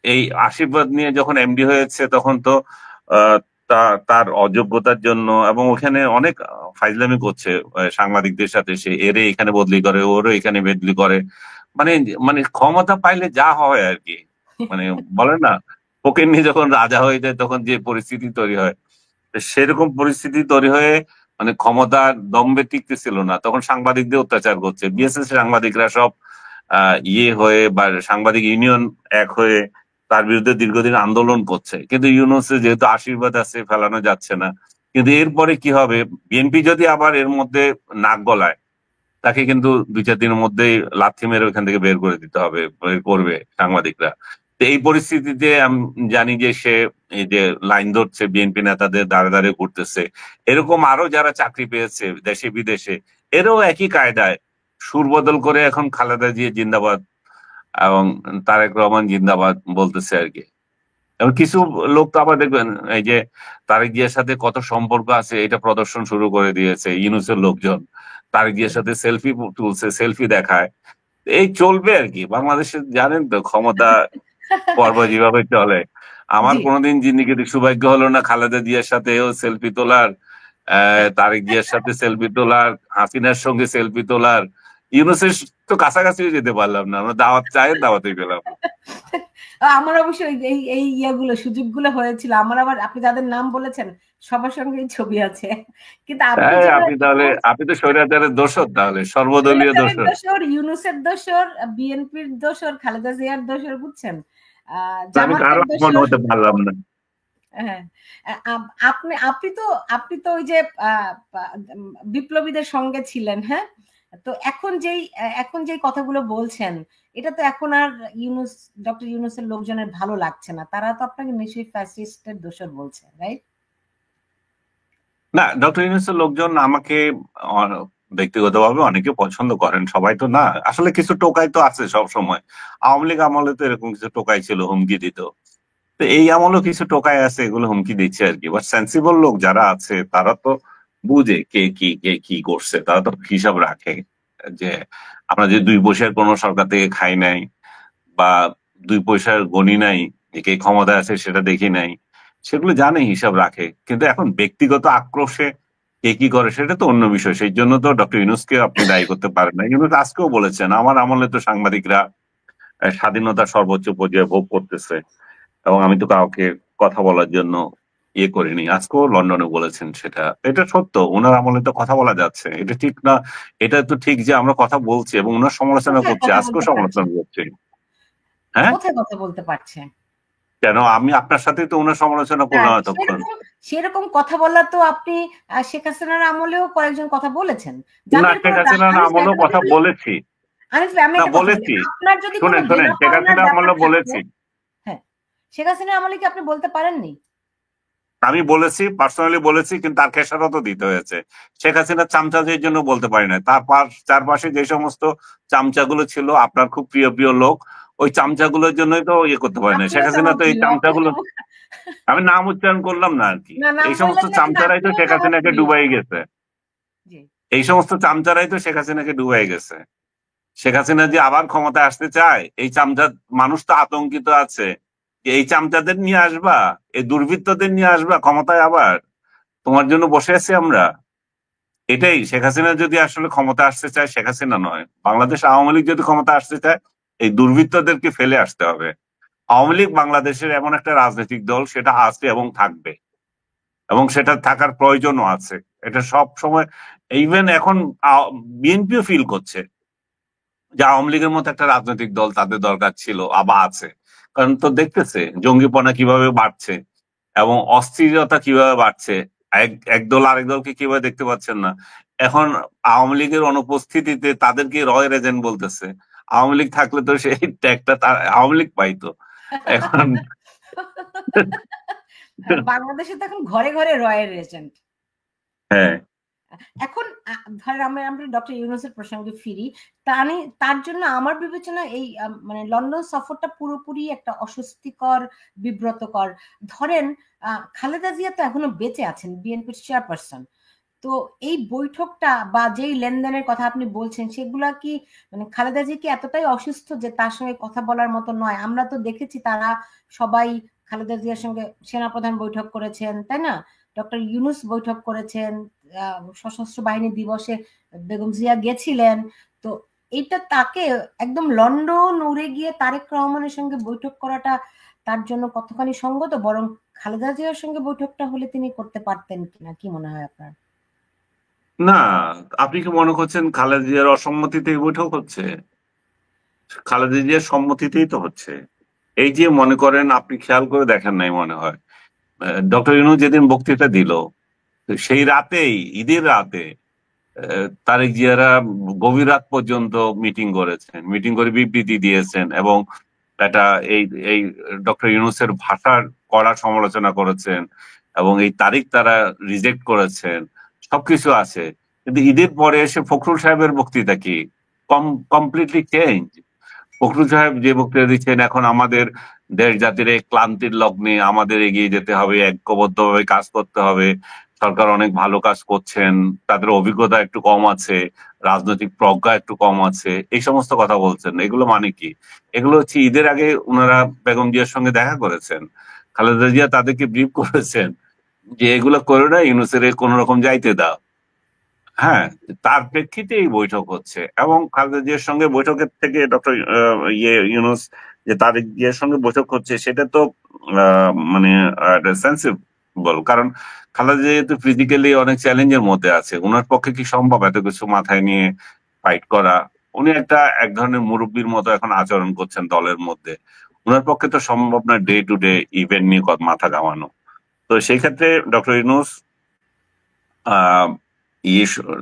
এই আশীর্বাদ নিয়ে যখন এমডি হয়েছে তখন তো আহ, তার অযোগ্যতার জন্য, এবং ওখানে অনেক ফাইজলামি করছে সাংবাদিকদের সাথে, সে এরে এখানে বদলি করে, ওরও এখানে বদলি করে। মানে মানে ক্ষমতা পাইলে যা হয় আর কি, মানে বলে না, ফকিন্নি যখন রাজা হয়ে যায় তখন যে পরিস্থিতি তৈরি হয়, তো সেরকম পরিস্থিতি তৈরি হয়ে মানে ক্ষমতার দম্ভে টিকতেছিল না, তখন সাংবাদিকদের অত্যাচার করছে। বিএসএস সাংবাদিকরা সব ইয়ে হয়ে বা সাংবাদিক ইউনিয়ন এক হয়ে তার বিরুদ্ধে দীর্ঘদিন আন্দোলন করছে, কিন্তু ইউনূসের যেহেতু আশীর্বাদ আছে ফেলানো যাচ্ছে না। কিন্তু এরপরে কি হবে, বিএনপি যদি আবার এর মধ্যে নাক গলায়, তাকে কিন্তু 2-4 দিনের মধ্যেই লাথি মেরে ওখান থেকে বের করে দিতে হবে, বের করবে সাংবাদিকরা। তো এই পরিস্থিতিতে আমি জানি যে সে এই যে লাইন ধরছে, বিএনপি নেতাদের দাঁড়ে দাঁড়িয়ে ঘুরতেছে। এরকম আরো যারা চাকরি পেয়েছে দেশে বিদেশে, এরাও একই কায়দায় সুর বদল করে এখন খালেদা জিয়া জিন্দাবাদ এবং তারেক রহমান জিন্দাবাদ বলতেছে আর কি। এবং কিছু লোক তো আবার দেখবেন এই যে তারেক জিয়ার সাথে কত সম্পর্ক আছে এটা প্রদর্শন শুরু করে দিয়েছে ইউনূসের লোকজন। তারেক জিয়ার সাথে সেলফি তুলছে, সেলফি দেখায়। এই চলবে আর কি বাংলাদেশে, জানেন তো ক্ষমতা পর্ব যেভাবে চলে। আমার জি। কোনোদিন জিন্দিগিতে সৌভাগ্য হলো না খালেদা জিয়ার সাথেও সেলফি তোলার, তারেক জিয়ার সাথে সেলফি তোলার, হাসিনার সঙ্গে সেলফি তোলার। ইউনূসের তো কাছাকাছিও যেতে পারলাম না, আমরা দাওয়াত চায়ের দাওয়াতই পেলাম না। আমার অবশ্য এই এই ইয়াগুলো সুযোগগুলো হয়েছিল। আমার আবার আপনি যাদের নাম বলেছেন সবার সঙ্গেই ছবি আছে। কিন্তু আপনি হ্যাঁ, যেগুলো আপনি তো স্বৈরাচারের দোসর, তাহলে সর্বদলীয় স্বৈরাচারের দোসর। দোসর, ইউনূসের দোসর, বিএনপির দোসর, খালেদা জিয়ার দোসর, বুঝছেন? আমি কারো জামাতের আপন দোসর। হতে পারলাম না। হ্যাঁ, আপনি আপনি তো আপনি তো ওই যে বিপ্লবীদের সঙ্গে ছিলেন, হ্যাঁ? তো এখন যেই কথাগুলো বলছেন, এটা তো এখন আর ডক্টর ইউনূসের লোকজনের ভালো লাগছে না। তারা তো আপনাকে নিশ্চয়ই ফ্যাসিস্টের দোসর বলছে, রাইট? না, ডক্টর ইউনূসের লোকজন আমাকে আহ, ব্যক্তিগতভাবে অনেকে পছন্দ করেন, সবাই তো না। আসলে কিছু টোকাই তো আছে সব সময়। আওয়ামী লীগ আমলে তো এরকম কিছু টোকাই ছিল, হুমকি দিত। তো এই আমলেও কিছু টোকাই আছে, এগুলো হুমকি দিচ্ছে আর কি। বাট সেন্সিবল লোক যারা আছে তারা তো বুঝে কে কি করছে, তারা তো হিসাব রাখে যে আমরা যে 2 পয়সার কোনো সরকার থেকে খাই নাই, বা 2 পয়সার গণি নাই, যে কে ক্ষমতায় আছে সেটা দেখি নাই, সেগুলো জানে, হিসাব রাখে। কিন্তু এখন ব্যক্তিগত আক্রোশে কে কি করে সেটা তো অন্য বিষয়। সেই জন্য তো ডক্টর ইউনূসকে আপনি দায়ী করতে পারেন না। ইউনূস আজকেও বলেছেন, আমার আমলে তো সাংবাদিকরা স্বাধীনতার সর্বোচ্চ পর্যায়ে ভোগ করতেছে, এবং আমি তো কাউকে কথা বলার জন্য ইয়ে করিনি। আজকেও লন্ডনে বলেছেন সেটা, এটা সত্য। ওনার আমলে তো কথা বলা যাচ্ছে, এটা ঠিক না? এটা তো ঠিক যে আমরা কথা বলছি এবং ওনার সমালোচনা কোথায় করছি, কথা আজকেও বলতে পারছে? সমালোচনা করছি। হ্যাঁ, কোথায় কথা বলতে পারছে? কেন আমি আপনার সাথে তো ওনার সমালোচনা না, করলাম এতক্ষণ। সেরকম সেরকম কথা বলা তো আপনি শেখ হাসিনার আমলেও কয়েকজন কথা বলেছেন। না, যাদের শেখ কোনো হাসিনার আমি আমলেও একটা কথা কথা বলি, বলেছি। আমি না, একটা কথা বলি। বলেছি। আপনার যদি কোনো শুনেন শুনেন, দেনা শেখ পাওনার হাসিনার ব্যাপার আমলেও থাকতো, বলেছি। হ্যাঁ, শেখ হাসিনার আমলে কি আপনি বলতে পারেননি? আমি বলেছি, পার্সোনালি বলেছি, কিন্তু তার খেসারতও দিতে হয়েছে। শেখ হাসিনার চামচাদের জন্য বলতে পারি না, তার চারপাশে যে সমস্ত চামচাগুলো ছিল, আপনার খুব প্রিয় প্রিয় লোক, ওই চামচাগুলোর জন্যই তো ইয়ে করতে পারি না। শেখ আপনিও তো হাসিনা আমার তো এই প্রিয়। চামচাগুলো, আমি নাম উচ্চারণ করলাম না আর কি। না, নাম এই সমস্ত বললেন না, কিন্তু চামচারাই তো আপনিও শেখ তো আমার হাসিনাকে প্রিয়। ডুবাই গেছে। জি। এই সমস্ত চামচারাই তো শেখ হাসিনাকে ডুবাই গেছে। শেখ হাসিনা যে আবার ক্ষমতায় আসতে চায়, এই চামচা মানুষ তো আতঙ্কিত আছে যে এই চামচাদের নিয়ে আসবা, এই দুর্বৃত্তদের নিয়ে আসবা ক্ষমতায় আবার, তোমার জন্য বসে আছি আমরা। এটাই, শেখ হাসিনা যদি আসলে ক্ষমতা আসতে চায়, শেখ হাসিনা নয়, বাংলাদেশ আওয়ামী লীগ যদি ক্ষমতা আসতে চায়, এই দুর্বৃত্তদেরকে ফেলে আসতে হবে। আওয়ামী লীগ বাংলাদেশের এমন একটা রাজনৈতিক দল, সেটা আছে এবং থাকবে, এবং সেটা থাকার প্রয়োজনও আছে। এটা সব সময়, ইভেন এখন বিএনপিও ফিল করছে যে আওয়ামী লীগের মতো একটা রাজনৈতিক দল তাদের দরকার ছিল, আবার আছে। কারণ তো দেখতেছে জঙ্গিপনা কিভাবে বাড়ছে এবং অস্থিরতা কিভাবে বাড়ছে। এক দল আরেক দলকে কিভাবে দেখতে পাচ্ছেন না। এখন আওয়ামী লীগের অনুপস্থিতিতে তাদেরকে রয়ের এজেন্ট বলতেছে। আওয়ামী লীগ থাকলে তো সেই ট্যাগটা তার আওয়ামী লীগ পাইতো। এখন বাংলাদেশে তো এখন ঘরে ঘরে রয়ের এজেন্ট। হ্যাঁ, এখন ধরেন আমরা ডক্টর ইউনূসের প্রসঙ্গে ফিরি। তার জন্য আমার বিবেচনা এই মানে লন্ডন সফরটা পুরোপুরি একটা অস্বস্তিকর, বিব্রতকর। ধরেন খালেদা জিয়া তো এখনো বেঁচে আছেন, বিএনপির চেয়ারপারসন। তো এই বৈঠকটা বা যেই লেনদেনের কথা আপনি বলছেন, সেগুলা কি মানে খালেদা জি কি এতটাই অসুস্থ যে তার সঙ্গে কথা বলার মতো নয়? আমরা তো দেখেছি তারা সবাই খালেদা জিয়ার সঙ্গে সেনাপ্রধান বৈঠক করেছেন, তাই না? ডক্টর ইউনূস বৈঠক করেছেন, সশস্ত্র বাহিনী দিবসে বেগম জিয়া গেছিলেন। তো এটা তাকে একদম লন্ডন উড়ে গিয়ে তারেক রহমানের সঙ্গে বৈঠক করাটা তার জন্য কতখানি সঙ্গত? বরং খালেদা জিয়ার সঙ্গে বৈঠকটা হলে তিনি করতে পারতেন কিনা, কি মনে হয় আপনার? না, আপনি কি মনে করছেন খালেদা জিয়ার অসম্মতিতে এই বৈঠক হচ্ছে? খালেদা জিয়ার সম্মতিতেই তো হচ্ছে। এই যে মনে করেন, আপনি খেয়াল করে দেখেন নাই মনে হয়, ডক্টর ইউনূস যেদিন বক্তৃতা দিল, সেই রাতেই, ঈদের রাতে, তারেক জিয়ারা গভীর রাত পর্যন্ত মিটিং করেছেন, মিটিং করে বিবৃতি দিয়েছেন, এবং এটা এই এই ডক্টর ইউনূসের ভাষার কড়া সমালোচনা করেছেন, এবং এই তারিখ তারা রিজেক্ট করেছেন। সবকিছু আছে, কিন্তু ঈদের পরে এসে ফখরুল সাহেবের বক্তৃতা কি কমপ্লিটলি চেঞ্জ। ফখরুল সাহেব যে বক্তৃতা দিচ্ছেন, এখন আমাদের দেশ জাতির এই ক্লান্তির লগ্নে আমাদের এগিয়ে যেতে হবে, ঐক্যবদ্ধভাবে কাজ করতে হবে, সরকার অনেক ভালো কাজ করছেন, তাদের অভিজ্ঞতা একটু কম আছে, রাজনৈতিক প্রজ্ঞা একটু কম আছে, এই সমস্ত কথা বলছেন। এগুলো মানে কি? এগুলো হচ্ছে ঈদের আগে ওনারা বেগম জিয়ার সঙ্গে দেখা করেছেন, খালেদা জিয়া তাদেরকে ব্রিফ করেছেন যে এগুলো করে না, ইউনূসের কোন রকম যাইতে দাও। হ্যাঁ, তার প্রেক্ষিতে এই বৈঠক হচ্ছে, এবং খালেদা জিয়ার সঙ্গে বৈঠকের থেকে ডক্টর ইউনূস যে তার জিয়ার সঙ্গে বৈঠক হচ্ছে, সেটা তো মানে সেন্সিবল। কারণ খালেদা জিয়া তো ফিজিক্যালি অনেক চ্যালেঞ্জের মধ্যে আছে, ওনার পক্ষে কি সম্ভব এত কিছু মাথায় নিয়ে ফাইট করা? উনি এক ধরনের মুরব্বীর মতো এখন আচরণ করছেন দলের মধ্যে। ওনার পক্ষে তো সম্ভব না ডে টু ডে ইভেন্ট নিয়ে মাথা ঘামানো। তো সেই ক্ষেত্রে ডক্টর ইউনূস আহ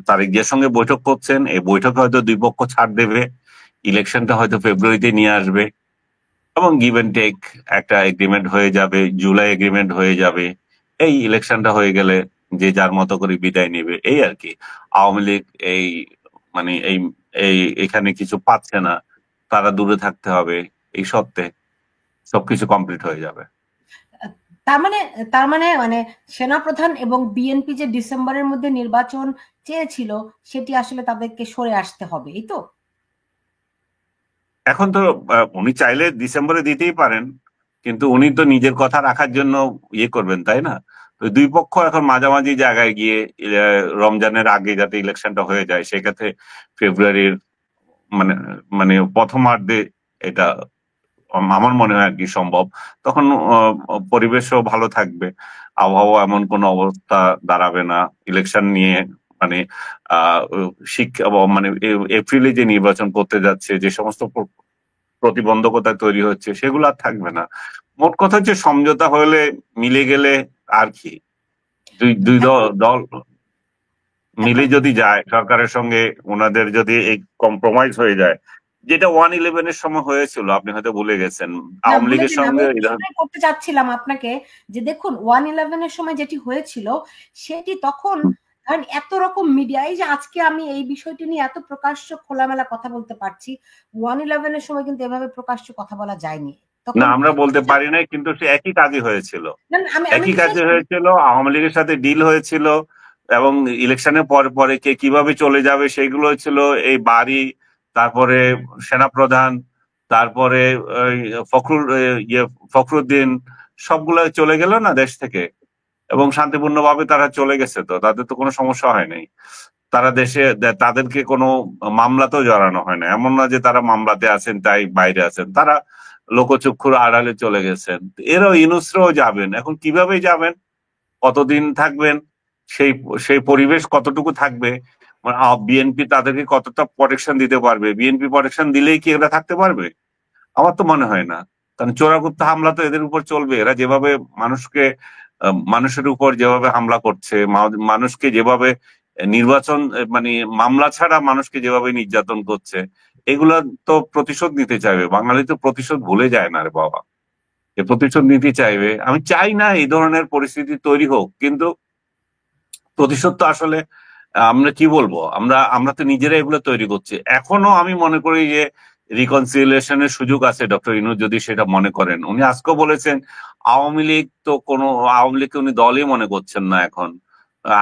তারেক জিয়ার সঙ্গে বৈঠক করছেন, এই বৈঠকে হয়তো দুই পক্ষ ছাড় দেবে, ইলেকশনটা হয়তো ফেব্রুয়ারিতে নিয়ে আসবে, এবং গিভ এন্ড টেক একটা এগ্রিমেন্ট হয়ে যাবে, জুলাই এগ্রিমেন্ট হয়ে যাবে। এই ইলেকশনটা হয়ে গেলে যে যার মতো করে বিদায় নেবে, এই আর কি। আওয়ামী লীগ এই মানে এই এই এখানে কিছু পাচ্ছে না, তারা দূরে থাকতে হবে, এই সত্ত্বে সবকিছু কমপ্লিট হয়ে যাবে। তার মানে মানে সেনাপ্রধান এবং বিএনপি যে ডিসেম্বরের মধ্যে নির্বাচন চেয়েছিল, সেটি আসলে তাদেরকে সরে আসতে হবে, এই তো? এখন তো উনি চাইলে ডিসেম্বরে দিতেই পারেন, কিন্তু উনি তো নিজের কথা রাখার জন্য ইয়ে করবেন, তাই না? তো দুই পক্ষ এখন মাঝামাঝি জায়গায় গিয়ে রমজানের আগে যাতে ইলেকশনটা হয়ে যায়, সেক্ষেত্রে ফেব্রুয়ারির মানে মানে প্রথমার্ধে এটা আমার মনে হয় আর কি সম্ভব। তখন পরিবেশও ভালো থাকবে, আবহাওয়া এমন কোনো অবস্থা দাঁড়াবে না ইলেকশন নিয়ে, মানে আহ শিক্ষা মানে এপ্রিলে যে নির্বাচন করতে যাচ্ছে, যে সমস্ত প্রতিবন্ধকতা তৈরি হচ্ছে, সেগুলো আর থাকবে না। মোট কথা হচ্ছে সমঝোতা হলে, মিলে গেলে আর কি, দুই দুই এখন দল মিলে এখন যদি যায় সরকারের সঙ্গে, ওনাদের যদি এই কম্প্রোমাইজ হয়ে যায়, যেটা 1-11-এর সময় হয়েছিল, আপনি হয়তো ভুলে গেছেন, না, আওয়ামী ভুলে লীগের যান, আমি সঙ্গে এই প্রশ্নটাই করতে চাচ্ছিলাম আপনাকে, যে দেখুন 111 এর সময় যেটি হয়েছিল, সেটি তখন কারণ এত রকম মিডিয়া, এই যে আজকে আমি এই বিষয়টি নিয়ে এত প্রকাশ্য খোলামেলা কথা বলতে পারছি, 111 এর সময় কিন্তু এভাবে প্রকাশ্য কথা বলা যায়নি না, তখন। আমরা বলতে পারি নাই, কিন্তু সে একই কাজই হয়েছিল। না, না, আমি আমি একই বিশ্বাস কাজে করি। হয়েছিল, আওয়ামী লীগের সাথে ডিল হয়েছিল, এবং ইলেকশনের পরে পরে কে কিভাবে চলে যাবে সেগুলো হয়েছিল। এই বাড়ি, তারপরে সেনাপ্রধান, তারপরে ওই ফখরুদ্দিন, সবগুলো চলে গেল না দেশ থেকে, এবং শান্তিপূর্ণভাবে তারা চলে গেছে, তো তাদের তো কোনো সমস্যা হয় নাই। তারা দেশে, তাদেরকে কোনো মামলাতেও জড়ানো হয় না, এমন না যে তারা মামলাতে আছেন তাই বাইরে আছেন, তারা লোকচক্ষুর আড়ালে চলে গেছেন। এরাও, ইউনূসরাও যাবেন, এখন কিভাবে যাবেন, কতদিন থাকবেন, সেই সেই পরিবেশ কতটুকু থাকবে, মানে বিএনপি তাদেরকে কতটা প্রোটেকশন দিতে পারবে, বিএনপি প্রোটেকশন দিলেই কি এরা থাকতে পারবে? আমার তো মনে হয় না। কারণ চোরাগুপ্ত হামলা তো এদের উপর চলবে, এরা যেভাবে মানুষকে, মানুষের উপর যেভাবে হামলা করছে, মানুষকে যেভাবে নির্বাচন, মানে মামলা ছাড়া মানুষকে যেভাবে নির্যাতন করছে, এগুলা তো প্রতিশোধ নিতে চাইবে। বাঙালি তো প্রতিশোধ ভুলে যায় না রে বাবা, এ প্রতিশোধ নিতে চাইবে। আমি চাই না এই ধরনের পরিস্থিতি তৈরি হোক, কিন্তু প্রতিশোধ তো আসলে আমরা কি বলবো, আমরা আমরা তো নিজেরা এগুলো তৈরি করছি। এখনো আমি মনে করি যে রিকনসিলিয়েশনের সুযোগ আছে ডক্টর ইউনূস যদি সেটা মনে করেন। উনি আজকেও বলেছেন আওয়ামী লীগ তো কোনো, আওয়ামী লীগকে উনি দলই মনে করছেন না এখন।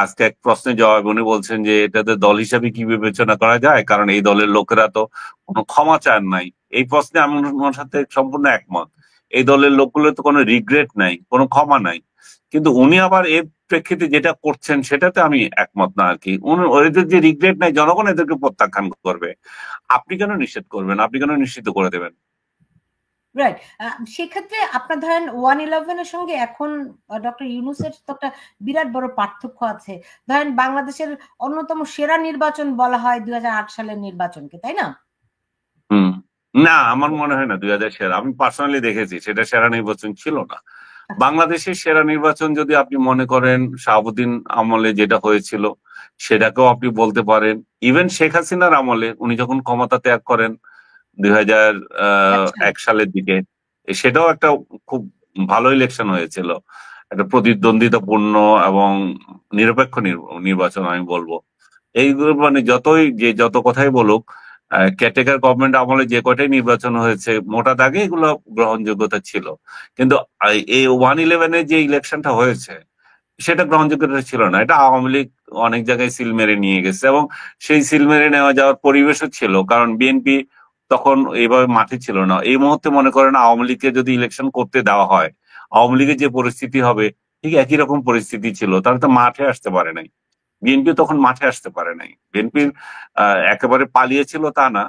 আজকে এক প্রশ্নের জবাবে উনি বলছেন যে এটাতে দল হিসাবে কি বিবেচনা করা যায়, কারণ এই দলের লোকেরা তো কোনো ক্ষমা চান নাই। এই প্রশ্নে আমি ওনার সাথে সম্পূর্ণ একমত। এই দলের লোকগুলো তো কোনো রিগ্রেট নাই, কোনো ক্ষমা নাই। কিন্তু উনি আবার এর প্রেক্ষিতে যেটা করছেন সেটাতে আমি একমত না আর কি। ওদের যে রিগ্রেট নাই, জনগণ এদেরকে প্রত্যাখ্যান করবে। আপনি কেন নিষেধ করবেন, আপনি কেন নিশ্চিত করে দেবেন? রাইট। সেক্ষেত্রে আপনার ধরেন 111 এর সঙ্গে এখন ডক্টর ইউনূসের তো একটা বিরাট বড় পার্থক্য আছে। ধরেন বাংলাদেশের অন্যতম সেরা নির্বাচন বলা হয় 2008 সালের নির্বাচনকে, তাই না? হুম। না, আমার মনে হয় না 2000 সেরা। আমি পার্সোনালি দেখেছি সেটা সেরা নির্বাচন ছিল না। আচ্ছা। বাংলাদেশের সেরা নির্বাচন যদি আপনি মনে করেন শাহাবুদ্দিন আমলে যেটা হয়েছিল, সেটাকেও আপনি বলতে পারেন। ইভেন শেখ হাসিনার আমলে উনি যখন ক্ষমতা ত্যাগ করেন 2000 এক সালে। এক সালের দিকে, সেটাও একটা খুব ভালো ইলেকশন হয়েছিল। একটা প্রতিদ্বন্দ্বিতাপূর্ণ এবং নিরপেক্ষ নির্বাচন আমি বলবো। এইগুলো মানে যতই যে যত কথাই বলুক, কেয়ারটেকার গভর্নমেন্ট আমলে যে কয়টাই নির্বাচন হয়েছে মোটা দাগে এগুলো গ্রহণযোগ্যতা ছিল। কিন্তু এই 111 যে ইলেকশনটা হয়েছে সেটা গ্রহণযোগ্যতা ছিল না। এটা আওয়ামী লীগ অনেক জায়গায় সিল মেরে নিয়ে গেছে, এবং সেই সিল মেরে নেওয়া যাওয়ার পরিবেশও ছিল, কারণ বিএনপি তখন এইভাবে মাঠে ছিল না। এই মুহূর্তে মনে করেন আওয়ামী লীগকে যদি ইলেকশন করতে দেওয়া হয়, আওয়ামী লীগের যে পরিস্থিতি হবে ঠিক একই রকম পরিস্থিতি ছিল। তারা তো মাঠে আসতে পারে নাই, বিএনপি তখন মাঠে আসতে পারে নাই। বিএনপির একেবারে পালিয়েছিল তা না,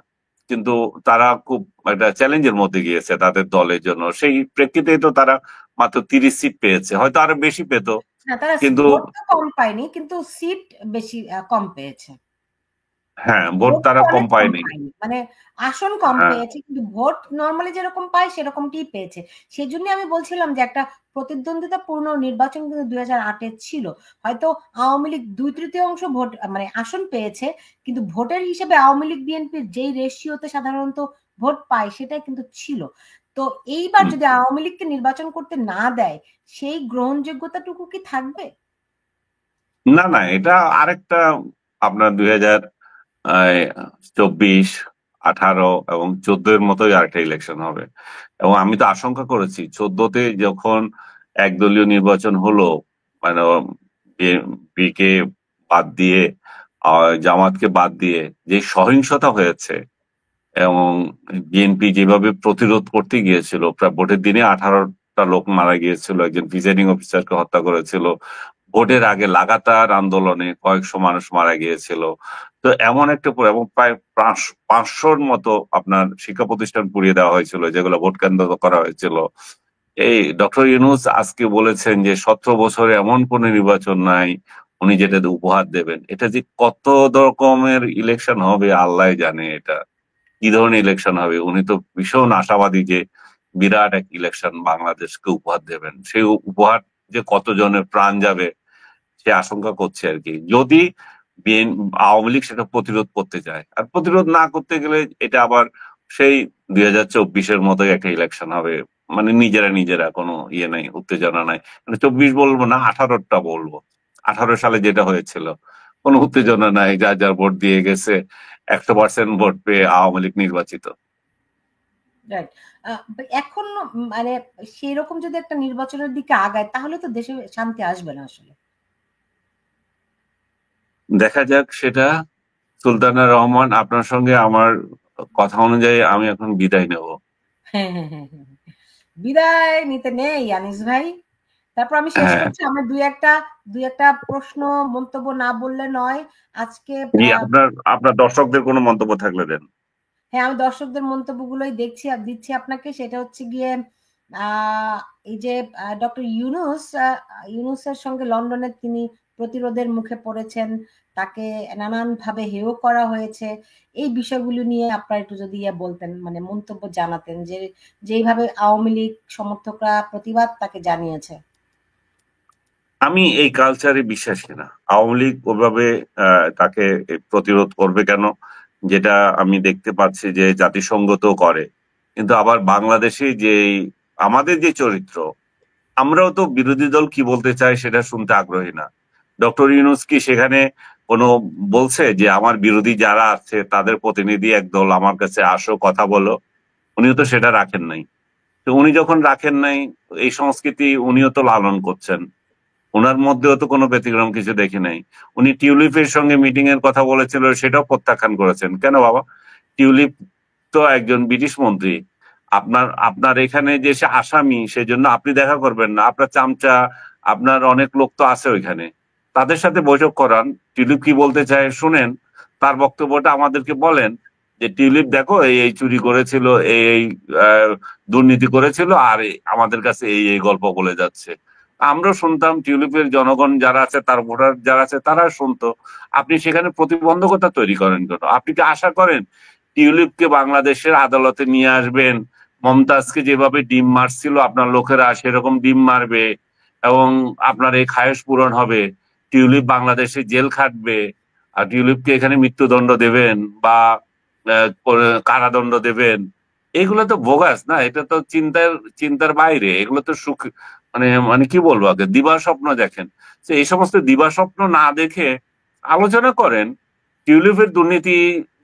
কিন্তু তারা খুব একটা চ্যালেঞ্জের মধ্যে গিয়েছে তাদের দলের জন্য। সেই প্রেক্ষিতে তো তারা মাত্র 30 সিট পেয়েছে, হয়তো আরো বেশি পেত। না, তারা কিন্তু ভোট তো কম পায়নি, কিন্তু সিট বেশি কম পেয়েছে। হ্যাঁ, ভোট ভোট তো তারা কম অনেক কম পায়নি। পায়নি, মানে আসন কম হ্যাঁ। পেয়েছে, কিন্তু ভোট নর্মালি যেরকম পায় সেরকমটিই পেয়েছে। সেজন্য আমি বলছিলাম যে একটা প্রতিদ্বন্দ্বিতাপূর্ণ নির্বাচন কিন্তু 2008 ছিল। হয়তো আওয়ামী লীগ 2/3 ভোট মানে আসন পেয়েছে, কিন্তু ভোটের হিসেবে আওয়ামী লীগ বিএনপির যেই রেশিওতে সাধারণত ভোট পায় সেটাই কিন্তু ছিল। তো এইবার হুম। যদি আওয়ামী লীগকে নির্বাচন করতে না দেয়, সেই গ্রহণযোগ্যতাটুকু কি থাকবে? না না, এটা আরেকটা আপনার 2024, 18 এবং 14 এর মতোই আরেকটা ইলেকশন হবে। এবং আমি তো আশঙ্কা করেছি 14তে যখন একদলীয় নির্বাচন হলো, মানে বিএনপি কে বাদ দিয়ে জামাতকে বাদ দিয়ে যে সহিংসতা হয়েছে, এবং বিএনপি যেভাবে প্রতিরোধ করতে গিয়েছিল, প্রায় ভোটের দিনে 18টা লোক মারা গিয়েছিল, একজন প্রিজাইডিং অফিসারকে হত্যা করেছিল, ভোটের আগে লাগাতার আন্দোলনে কয়েকশো মানুষ মারা গিয়েছিল। তো এমন একটা এবং প্রায় 500-র মতো আপনার শিক্ষা প্রতিষ্ঠান পুড়িয়ে দেওয়া হয়েছিল, যেগুলো ভোট কেন্দ্র করা হয়েছিল। এই ডক্টর ইউনূস আজকে বলেছেন যে 17 বছরে এমন কোন নির্বাচন নাই উনি যেটা উপহার দেবেন। এটা যে কত রকমের ইলেকশন হবে আল্লাহ জানে, এটা কি ধরনের ইলেকশন হবে। উনি তো ভীষণ আশাবাদী যে বিরাট এক ইলেকশন বাংলাদেশকে উপহার দেবেন। সেই উপহার যে কতজনের প্রাণ যাবে সে আশঙ্কা করছে আর কি, যদি আওয়ামী লীগ সেটা প্রতিরোধ করতে চায়। আর প্রতিরোধ না করতে গেলে এটা আবার সেই 2024-এর মতোই একটা ইলেকশন হবে। মানে নিজেরা নিজেরা কোনো ইয়ে নাই, উত্তেজনা নাই। মানে 24 বলবো না, 18টা বলবো। 18 সালে যেটা হয়েছিল, কোনো উত্তেজনা নাই, যার যার ভোট দিয়ে গেছে, 100% ভোট পেয়ে আওয়ামী লীগ নির্বাচিত। রাইট। এখন মানে সেরকম যদি একটা নির্বাচনের দিকে আগায় তাহলে তো দেশে শান্তি আসবে না আসলে। দেখা যাক সেটা। সুলতানা রহমান, আপনার সঙ্গে আমার কথা অনুযায়ী আমি এখন বিদায় নেব। হ্যাঁ, হ্যাঁ, হ্যাঁ, হ্যাঁ। বিদায় নিতে নেই আনিস ভাই। তারপর আমি শেষ হ্যাঁ। করছি। আমার দুই একটা প্রশ্ন মন্তব্য না বললে নয়। আজকে জি, আপনার আপনার দর্শকদের কোনো মন্তব্য থাকলে দেন। হ্যাঁ, আমি দর্শকদের মন্তব্যগুলোই দেখছি আর দিচ্ছি আপনাকে। সেটা হচ্ছে গিয়ে এই যে ডক্টর ইউনূসের সঙ্গে লন্ডনে তিনি প্রতিরোধের মুখে পড়েছেন। তাকে নানানভাবে হেয় করা হয়েছে। এই বিষয়গুলো নিয়ে আপনারা একটু যদি বলতেন, মানে মন্তব্য জানাতেন যে যেইভাবে আওয়ামী লীগ সমর্থকরা প্রতিবাদ তাকে জানিয়েছে। আমি এই কালচারে বিশ্বাসী না। আওয়ামী লীগ ওভাবে তাকে প্রতিরোধ করবে কেন, যেটা আমি দেখতে পাচ্ছি যে জাতিসংঘ তো করে। কিন্তু আবার বাংলাদেশে যে আমাদের যে চরিত্র, আমরাও তো বিরোধী দল কি বলতে চায় সেটা শুনতে আগ্রহী না। ডক্টর ইউনূস কি সেখানে কোনো বলছে যে আমার বিরোধী যারা আছে তাদের প্রতিনিধি একদল আমার কাছে আসো কথা বলো? উনিও তো সেটা রাখেন নাই। তো উনি যখন রাখেন নাই, এই সংস্কৃতি উনিও তো লালন করছেন। ওনার মধ্যেও তো কোনো ব্যতিক্রম কিছু দেখি নাই। উনি টিউলিপের সঙ্গে মিটিং এর কথা বলেছিল, সেটাও প্রত্যাখ্যান করেছেন। কেন বাবা? টিউলিপ তো একজন ব্রিটিশ মন্ত্রী। আপনার আপনার এখানে যে সে আসামি, সেজন্য আপনি দেখা করবেন না? আপনার চামচা, আপনার অনেক লোক তো আছে ওইখানে, তাদের সাথে বৈঠক করান। টিউলিপ কি বলতে চায় শুনেন, তার বক্তব্যটা আমাদেরকে বলেন যে টিউলিপ দেখো এই এই চুরি করেছিল, এই এই দুর্নীতি করেছিল, আর আমাদের কাছে এই এই গল্প বলে যাচ্ছে। আমরাও শুনতাম, টিউলিপের জনগণ যারা আছে, তার ভোটার যারা আছে, তারা শুনতো। আপনি সেখানে প্রতিবন্ধকতা তৈরি করেন কেন? আপনি কি আশা করেন টিউলিপকে বাংলাদেশের আদালতে নিয়ে আসবেন, মমতাজকে যেভাবে ডিম মারছিল আপনার লোকেরা সেরকম ডিম মারবে, এবং আপনার এই খায়েশ পূরণ হবে, টিউলিপ বাংলাদেশে জেল খাটবে, আর টিউলিপকে এখানে মৃত্যুদণ্ড দেবেন বা কারাদণ্ড দেবেন? এগুলো তো বোগাস না, এটা তো চিন্তার চিন্তার বাইরে। এগুলো তো সুখ, মানে মানে কি বলবো, আগে দিবা স্বপ্ন দেখেন। তো এই সমস্ত দিবা স্বপ্ন না দেখে আলোচনা করেন। টিউলিপের দুর্নীতি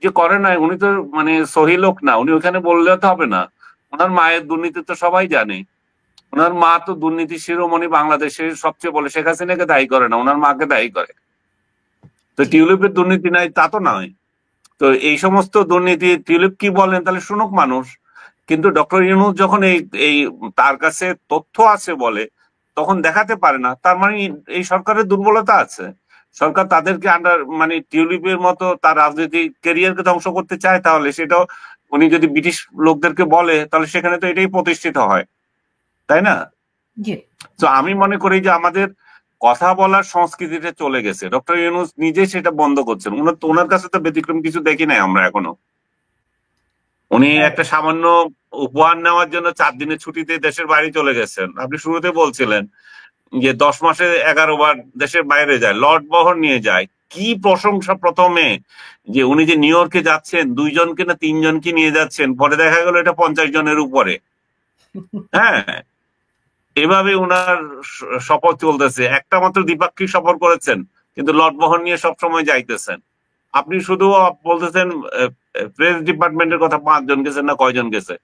যে করে নাই, উনি তো মানে সহি লোক না, উনি ওখানে বললে তো হবে না। ওনার মায়ের দুর্নীতি তো সবাই জানে। ওনার মা তো দুর্নীতি শিরোমণি, বাংলাদেশের সবচেয়ে বলে। শেখ হাসিনাকে দায়ী করে না, ওনার মাকে দায়ী করে। তো জি। টিউলিপের দুর্নীতি নাই তা তো নয়। তো এই সমস্ত দুর্নীতি টিউলিপ কি বলেন তাহলে শুনুক মানুষ। কিন্তু ডক্টর ইউনূস যখন এই এই তার কাছে তথ্য আছে বলে, তখন দেখাতে পারে না, তার মানে এই সরকারের দুর্বলতা আছে। সরকার তাদেরকে আন্ডার, মানে টিউলিপের মতো তার রাজনৈতিক ক্যারিয়ারকে ধ্বংস করতে চায়, তাহলে সেটাও উনি যদি ব্রিটিশ লোকদেরকে বলে, তাহলে সেখানে তো এটাই প্রতিষ্ঠিত হয়, তাই না? জি। তো আমি মনে করি যে আমাদের কথা বলার সংস্কৃতিটা চলে গেছে। ডক্টর ইউনূস নিজে সেটা বন্ধ করছেন। ওনার কাছে তো ব্যতিক্রম কিছু দেখি নাই আমরা এখনো। উনি একটা সামান্য উপহার নেওয়ার জন্য 4 দিনের ছুটিতে দেশের বাইরে চলে গেছেন। আপনি শুরুতে বলছিলেন যে 10 মাসে 11 বার দেশের বাইরে যায়, লর্ড বহর নিয়ে যায়। কি প্রশংসা প্রথমে, যে উনি যে নিউ ইয়র্কে যাচ্ছেন 2 জনকে না 3 জনকে নিয়ে যাচ্ছেন, পরে দেখা গেল এটা 50 জনের উপরে। হ্যাঁ, এভাবে উনার সফর চলতেছে। একটা মাত্র দ্বিপাক্ষিক সফর করেছেন, কিন্তু লর্ড বহর নিয়ে সবসময় যাইতেছেন। আপনি শুধু বলতেছেন প্রেস ডিপার্টমেন্টের কথা, 5 জন গেছেন না কয়জন গেছে?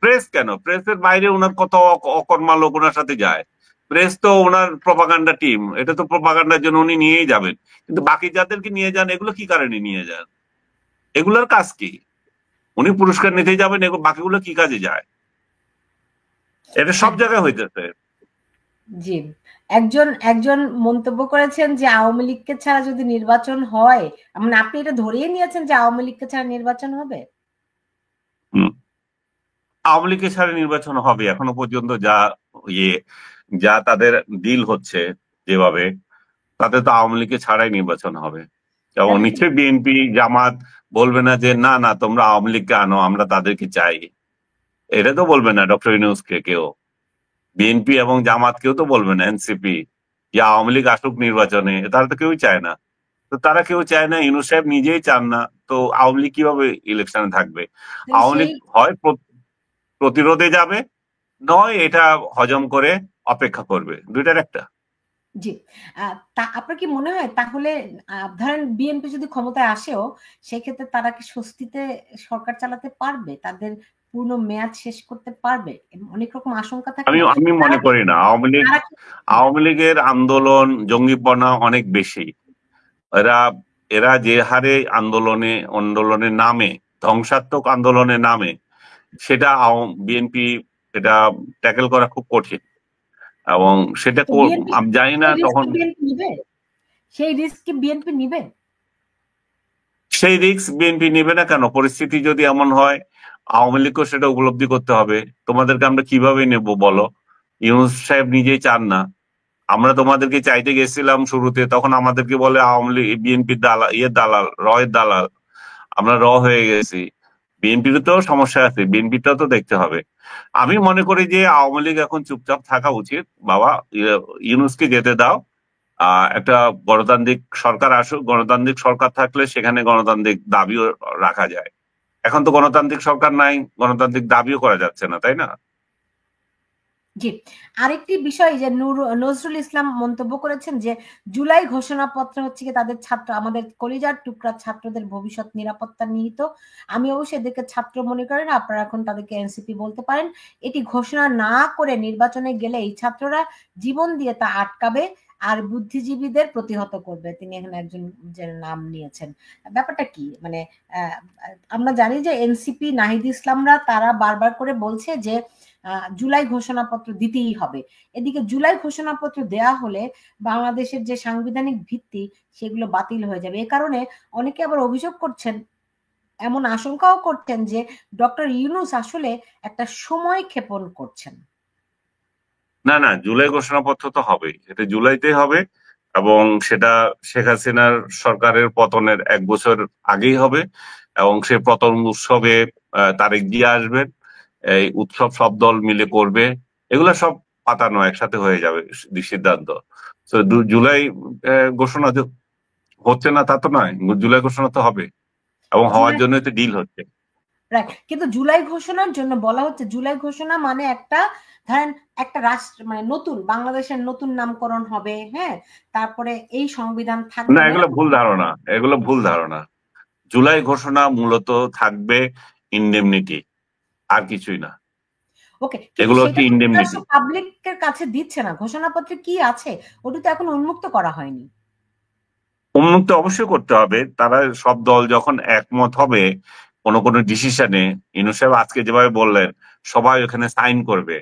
প্রেস কেন? প্রেসের বাইরে ওনার কত অকর্মা লোক ওনার সাথে যায়। প্রেস তো ওনার প্রপাগান্ডা টিম, এটা তো প্রপাগান্ডার জন্য উনি নিয়েই যাবেন। কিন্তু বাকি যাদেরকে নিয়ে যান, এগুলো কি কারণে নিয়ে যান? এগুলোর কাজ কি? উনি পুরস্কার নিতে যাবেন, বাকিগুলো কি কাজে যায়? এটা সব জায়গায় হইতেছে। জি। একজন একজন মন্তব্য করেছেন যে আওয়ামী লীগকে ছাড়া যদি নির্বাচন হয়, মানে আপনি এটা ধরেই নিয়েছেন যে আওয়ামী লীগকে ছাড়া নির্বাচন হবে? হম, আওয়ামী লীগের সাথে নির্বাচন হবে। এখনো পর্যন্ত যা ইয়ে, যা তাদের ডিল হচ্ছে যেভাবে, তাতে তো আওয়ামী লীগকে ছাড়াই নির্বাচন হবে। এবং তাহলে কি নিশ্চয়ই বিএনপি জামাত বলবে না যে না না তোমরা আওয়ামী লীগকে আনো, আমরা তাদেরকে চাই। এটা তো বলবে না ডক্টর ইউনূসকে কেউ। বিএনপি এবং জামাত কেউ তো বলবে না, এনসিপি, যে আওয়ামী লীগ আসুক নির্বাচনে। তারা তো কেউই চায় না। তো তারা কেউ চায় না, ইউনূস সাহেব নিজেই চান না। তো আওয়ামী লীগ কিভাবে ইলেকশনে থাকবে? তাহলে আওয়ামী লীগ সেই হয় প্রতিরোধে যাবে, নয় এটা হজম করে অপেক্ষা করবে, দুইটার একটা। জি। আপনার কি মনে হয় তাহলে ধরেন বিএনপি যদি ক্ষমতায় আসেও, সেক্ষেত্রে তারা কি স্বস্তিতে সরকার চালাতে পারবে? তাদের পূর্ণ মেয়াদ শেষ করতে পারবে? অনেক রকম আশঙ্কা থাকে আমি না? আমি তারা মনে কি করি না। তারা কি আওয়ামী লীগের আন্দোলন জঙ্গিপনা অনেক বেশি। এরা এরা যে হারে আন্দোলনের নামে, ধ্বংসাত্মক আন্দোলনের নামে, সেটা বিএনপি এটা ট্যাকেল করা খুব কঠিন। এবং সেটা তো বিএনপি আমি জানি না সেই রিস্ক তখন। কি বিএনপি নিবে? সেই রিস্ক কি বিএনপি নিবে? সেই রিস্ক বিএনপি নেবে না কেন? পরিস্থিতি যদি এমন হয়, আওয়ামী লীগও সেটা উপলব্ধি করতে হবে। তোমাদেরকে আমরা কিভাবে নেব বলো? ইউনূস সাহেব নিজেই চান না। আমরা তোমাদেরকে চাইতে গেছিলাম শুরুতে, তখন আমাদেরকে বলে আওয়ামী লীগ বিএনপির দালাল, দালাল, রয়ের দালাল। আমরা হয়ে গেছি। বিএনপির তো সমস্যা আছে, বিএনপিটাও তো দেখতে হবে। আমি মনে করি যে আওয়ামী লীগ এখন চুপচাপ থাকা উচিত বাবা। ইউনূসকে যেতে দাও। একটা গণতান্ত্রিক সরকার আসুক। গণতান্ত্রিক সরকার থাকলে সেখানে গণতান্ত্রিক দাবিও রাখা যায়। এখন তো গণতান্ত্রিক সরকার নাই, গণতান্ত্রিক দাবিও করা যাচ্ছে না, তাই না? জি, আরেকটি বিষয় যে নজরুল ইসলাম মন্তব্য করেছেন যে জুলাই ঘোষণাপত্র হচ্ছে কি তাদের ছাত্র, আমাদের কলিজার টুকরা ছাত্রদের ভবিষ্যৎ নিরাপত্তা নিহিত। আমি অবশ্যই এদেরকে ছাত্র মনে করি না, আপনারা এখন তাদেরকে এনসিপি বলতে পারেন। এটি ঘোষণা না করে নির্বাচনে গেলে এই ছাত্ররা জীবন দিয়ে তা আটকাবে আর বুদ্ধিজীবীদের প্রতিহত করবে। তিনি এখানে একজন যে নাম নিয়েছেন, ব্যাপারটা কি মানে আমরা জানি যে এনসিপি নাহিদ ইসলামরা তারা বারবার করে বলছে যে জুলাই ঘোষণাপত্র দিতেই হবে। এদিকে জুলাই ঘোষণাপত্র দেয়া হলে বাংলাদেশের যে সাংবিধানিক ভিত্তি সেগুলো বাতিল হয়ে যাবে। এ কারণে অনেকে আবার অভিযোগ করছেন, এমন আশঙ্কাও করছেন যে ডক্টর ইউনূস আসলে একটা সময় ক্ষেপণ করছেন। না না, জুলাই ঘোষণাপত্র তো হবেই, এটা জুলাইতেই হবে। এবং সেটা শেখ হাসিনার সরকারের পতনের 1 বছর আগেই হবে। এবং সেই পতন উৎসবে তারেক জিয়া আসবেন, এই উৎসব সব দল মিলে করবে। এগুলা সব পাতানো একসাথে হয়ে যাবে সিদ্ধান্ত। তো জুলাই ঘোষণা যে হচ্ছে না তা তো নয়, জুলাই ঘোষণা তো হবে, এবং হওয়ার জুলাই, জন্যই তো ডিল হচ্ছে। রাইট, কিন্তু জুলাই ঘোষণার জন্য বলা হচ্ছে জুলাই ঘোষণা মানে একটা, ধরেন একটা রাষ্ট্র মানে নতুন বাংলাদেশের নতুন নামকরণ হবে, হ্যাঁ, তারপরে এই সংবিধান থাকবে না, না, এগুলো এরকম। ভুল ধারণা, এগুলো ভুল ধারণা। জুলাই ঘোষণা মূলত থাকবে ইনডেমনিটি, আর কিছুই না। ওকে, কিন্তু এগুলো হচ্ছে সেটা তো ইনডেমনিটি। পাবলিকের কাছে দিচ্ছে না, ঘোষণাপত্রে কি আছে ওটা তো এখন উন্মুক্ত করা হয়নি। উন্মুক্ত অবশ্যই করতে হবে, তারা সব দল যখন একমত হবে কোনো কোনো ডিসিশনে। ইনু সাহেব আজকে যেভাবে বললেন, সবাই ওখানে সাইন করবে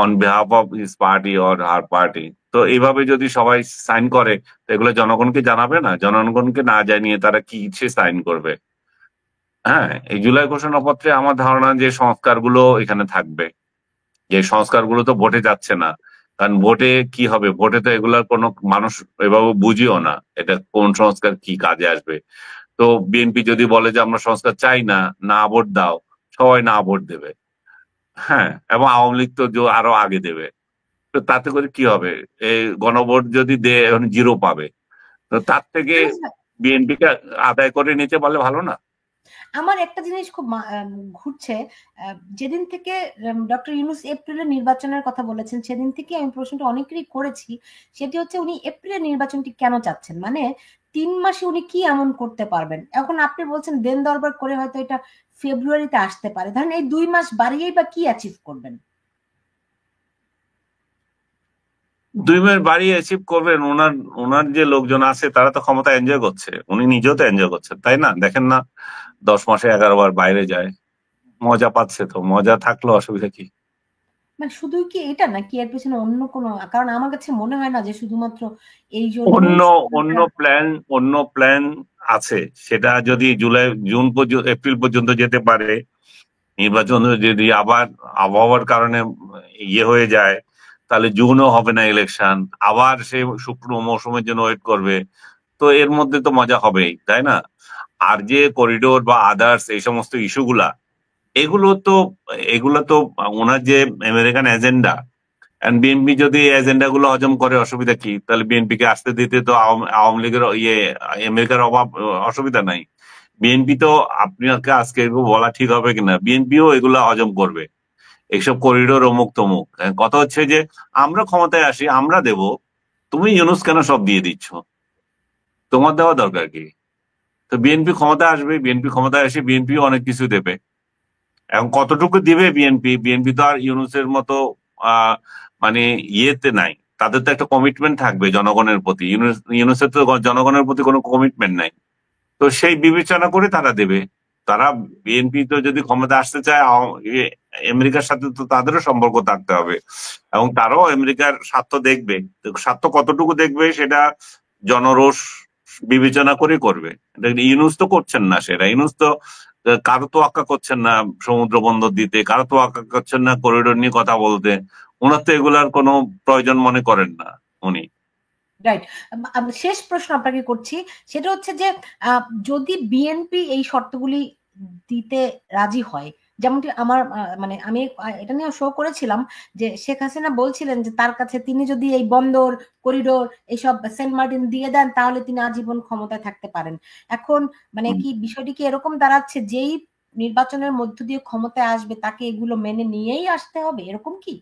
on behalf of his party or her party. তো এইভাবে যদি সবাই সাইন করে, তো এগুলো জনগণকে জানাবে না? জনগণকে না জানিয়ে তারা কি ইচ্ছে সাইন করবে? হ্যাঁ, এই জুলাই ঘোষণাপত্রে আমার ধারণা যে সংস্কারগুলো এখানে থাকবে, যে সংস্কারগুলো তো ভোটে যাচ্ছে না। কারণ ভোটে কি হবে, ভোটে তো এগুলার কোনো মানুষ এভাবে বুঝিও না এটা কোন সংস্কার কি কাজে আসবে। তো বিএনপি যদি বলে যে আমরা সংস্কার চাই না, না ভোট দাও, সবাই না ভোট দেবে। হ্যাঁ, এবং আওয়ামী লীগ তো আরো আগে দেবে। তো তাতে করে কি হবে? এই গণভোট যদি দেয় এখন জিরো পাবে। তো তার থেকে বিএনপি কে আদায় করে নিতে পারলে ভালো না? আমার একটা জিনিস খুব ঘুরছে, যেদিন থেকে ডক্টর ইউনূস এপ্রিলের নির্বাচনের কথা বলেছেন সেদিন থেকে আমি প্রশ্নটা অনেকেরই করেছি। সেটি হচ্ছে উনি এপ্রিলের নির্বাচনটি কেন চাচ্ছেন, মানে 3 মাসে উনি কি এমন করতে পারবেন? এখন আপনি বলছেন দেন দরবার করে হয়তো এটা ফেব্রুয়ারিতে আসতে পারে, ধরেন এই 2 মাস বাড়িয়েই বা কি অ্যাচিভ করবেন? 2 মাস বাড়িয়ে অ্যাচিভ করবেন? ওনার ওনার যে লোকজন আছে তারা তো ক্ষমতা এনজয় করছে, উনি নিজেও তো এনজয় করছেন, তাই না? দেখেন না, 10 মাসে 11 বার বাইরে যায়, মজা পাচ্ছে। তো মজা থাকলো অসুবিধা কি? মানে শুধু কি এটা নাকি এর পেছনে অন্য কোনো কারণ? আমার কাছে মনে হয় না যে শুধুমাত্র এই জন্যই অন্য অন্য প্ল্যান, অন্য প্ল্যান আছে। সেটা যদি জুন পর্যন্ত, এপ্রিল পর্যন্ত যেতে পারে, নির্বাচন যদি আবার আবহাওয়ার কারণে হয়ে যায়, তাহলে জুনও হবে না ইলেকশন, আবার সে শুকনো মৌসুমের জন্য ওয়েট করবে। তো এর মধ্যে তো মজা হবেই, তাই না? আর যে করিডোর বা আদার্স এই সমস্ত ইস্যুগুলা, এগুলো তো এগুলো তো ওনার যে আমেরিকান এজেন্ডা, এন্ড বিএনপি যদি এই এজেন্ডা গুলো হজম করে, অসুবিধা কি? তাহলে বিএনপি কে আসতে দিতে তো আওয়ামী লীগের আমেরিকার অভাব, অসুবিধা নাই। বিএনপি তো, আপনাকে আজকে এগুলো বলা ঠিক হবে কিনা, বিএনপিও এগুলা হজম করবে, এইসব করিডোর অমুক তমুক। কথা হচ্ছে যে আমরা ক্ষমতায় আসি, আমরা দেব, তুমি ইউনুস কেন সব দিয়ে দিচ্ছ? তোমার দেওয়া দরকার কি? তো বিএনপি ক্ষমতায় আসবে, বিএনপি ক্ষমতায় আসে বিএনপি অনেক কিছু দেবে। এখন কতটুকু দিবে বিএনপি? বিএনপি তো আর ইউনুসের মতো আহ মানে ইয়েতে নাই। তাদের তো একটা কমিটমেন্ট থাকবে জনগণের প্রতি। ইউনুসের তো জনগণের প্রতি কোনো কমিটমেন্ট নাই। তো সেই বিবেচনা করে তারা দেবে। তারা, বিএনপি তো যদি ক্ষমতা আসতে চায়, আমেরিকার সাথে তো তাদেরও সম্পর্ক থাকতে হবে, এবং তারাও আমেরিকার স্বার্থ দেখবে। তো স্বার্থ কতটুকু দেখবে সেটা জনরোষ বিবেচনা করে করবে। এটা ইউনুস তো করছেন না, সেটা ইউনুস তো কারো তোয়াক্কা করছেন না সমুদ্র বন্দর দিতে, কারো তোয়াক্কা করছেন না করিডোর নিয়ে কথা বলতে। ওনার তো এগুলার কোনো প্রয়োজন মনে করেন না উনি। রাইট। শেষ প্রশ্ন আপনাকে করছি, সেটা হচ্ছে যে যদি বিএনপি এই শর্তগুলি দিতে রাজি হয়, যেমনটি আমার মানে আমি এটা নিয়ে শো করেছিলাম যে শেখ হাসিনা বলছিলেন যে তার কাছে তিনি যদি এই বন্দর, করিডোর, এইসব সেন্ট মার্টিন দিয়ে দেন তাহলে তিনি আজীবন ক্ষমতায় থাকতে পারেন। এখন মানে কি বিষয়টি কি এরকম দাঁড়াচ্ছে যেই নির্বাচনের মধ্য দিয়ে ক্ষমতায় আসবে তাকে এগুলো মেনে নিয়েই আসতে হবে, এরকম কি?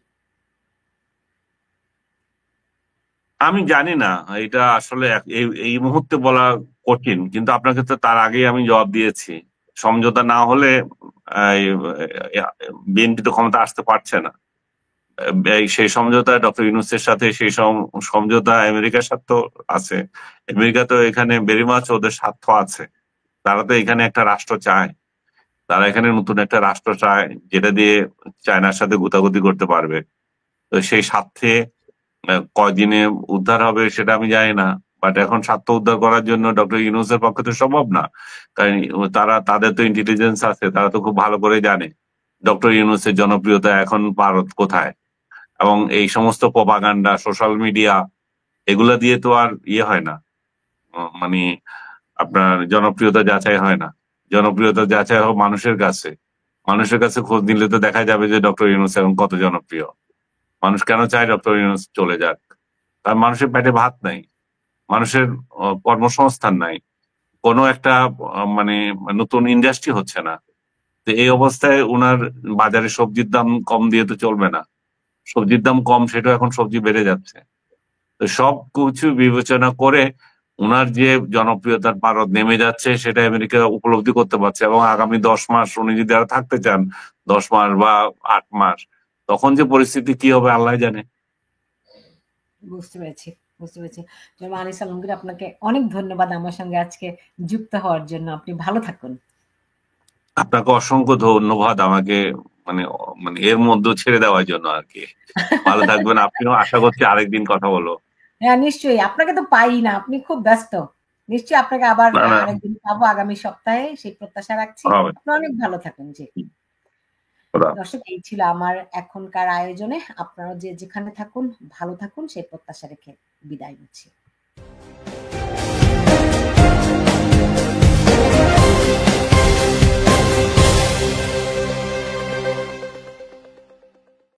আমি জানি না, এটা আসলে এই এই মুহূর্তে বলা কঠিন, কিন্তু আপনাকে তো তার আগেই আমি জবাব দিয়েছি। সমঝোতা না হলে বিএনপি তো ক্ষমতা আসতে পারছে না। সেই সমঝোতা ডক্টর ইউনূসের সাথে, সেই সমঝোতা আমেরিকার সাথে আছে। আমেরিকা তো এখানে ভেরি মাছ ওদের স্বার্থ আছে। তারা তো এখানে একটা রাষ্ট্র চায়, তারা এখানে নতুন একটা রাষ্ট্র চায় যেটা দিয়ে চায়নার সাথে গুতাগুতি করতে পারবে। তো সেই স্বার্থে কয়দিনে উদ্ধার হবে সেটা আমি জানি না। বাট এখন স্বার্থ উদ্ধার করার জন্য ডক্টর ইউনূসের পক্ষে তো সম্ভব না। কারণ তাদের তো ইন্টেলিজেন্স আছে, তারা তো খুব ভালো করে জানে ডক্টর ইউনূসের জনপ্রিয়তা এখন ভারত কোথায়। এবং এই সমস্ত প্রপাগান্ডা, সোশ্যাল মিডিয়া, এগুলা দিয়ে তো আর ইয়ে হয় না। মানে আপনার জনপ্রিয়তা যাচাই হয় না। জনপ্রিয়তা যাচাই হয় মানুষের কাছে। মানুষের কাছে খোঁজ নিলে তো দেখা যাবে যে ডক্টর ইউনূস এখন কত জনপ্রিয়। মানুষ কেন চায় ডক্টর ইউনূস চলে যাক? কারণ মানুষের পেটে ভাত নাই, মানুষের কর্মসংস্থান নাই, কোনো একটা মানে নতুন ইন্ডাস্ট্রি হচ্ছে না। তো এই অবস্থায় উনার বাজারে সবজির দাম কম দিয়ে তো চলবে না। সবজির দাম কম, সেটা এখন সবজি বেড়ে যাচ্ছে। তো সব কিছু বিবেচনা করে উনার যে জনপ্রিয়তার পারদ নেমে যাচ্ছে সেটা আমেরিকা উপলব্ধি করতে পারছে, এবং আগামী 10 মাস উনি যদি আরো থাকতে চান, 10 মাস বা 8 মাস, তখন যে পরিস্থিতি কি হবে আল্লাহ জানে। বুঝতে পেরেছি, বুঝতে পেরেছি। জনাব আনিস আলমগীর, আপনাকে অনেক ধন্যবাদ আমার সঙ্গে আজকে যুক্ত হওয়ার জন্য। আপনি ভালো থাকুন। আপনাকে অসংখ্য ধন্যবাদ আমাকে মানে মানে এর মধ্যে ছেড়ে দেওয়ার জন্য আর কি। ভালো থাকবেন আপনিও, আশা করছি আরেকদিন কথা বলবো। হ্যাঁ, নিশ্চয়ই। আপনাকে তো পাই না। আপনি খুব ব্যস্ত। নিশ্চয়ই আপনাকে আবার না না, আরেকদিন পাবো আগামী সপ্তাহে। সেই প্রত্যাশা রাখছি। হবে। আপনি অনেক ভালো থাকুন। জি। খোদা হাফেজ। দর্শক, এই ছিল আমার এখনকার আয়োজনে। আপনারা যে যেখানে থাকুন, ভালো থাকুন সেই প্রত্যাশা রেখে বিদায় নিচ্ছি।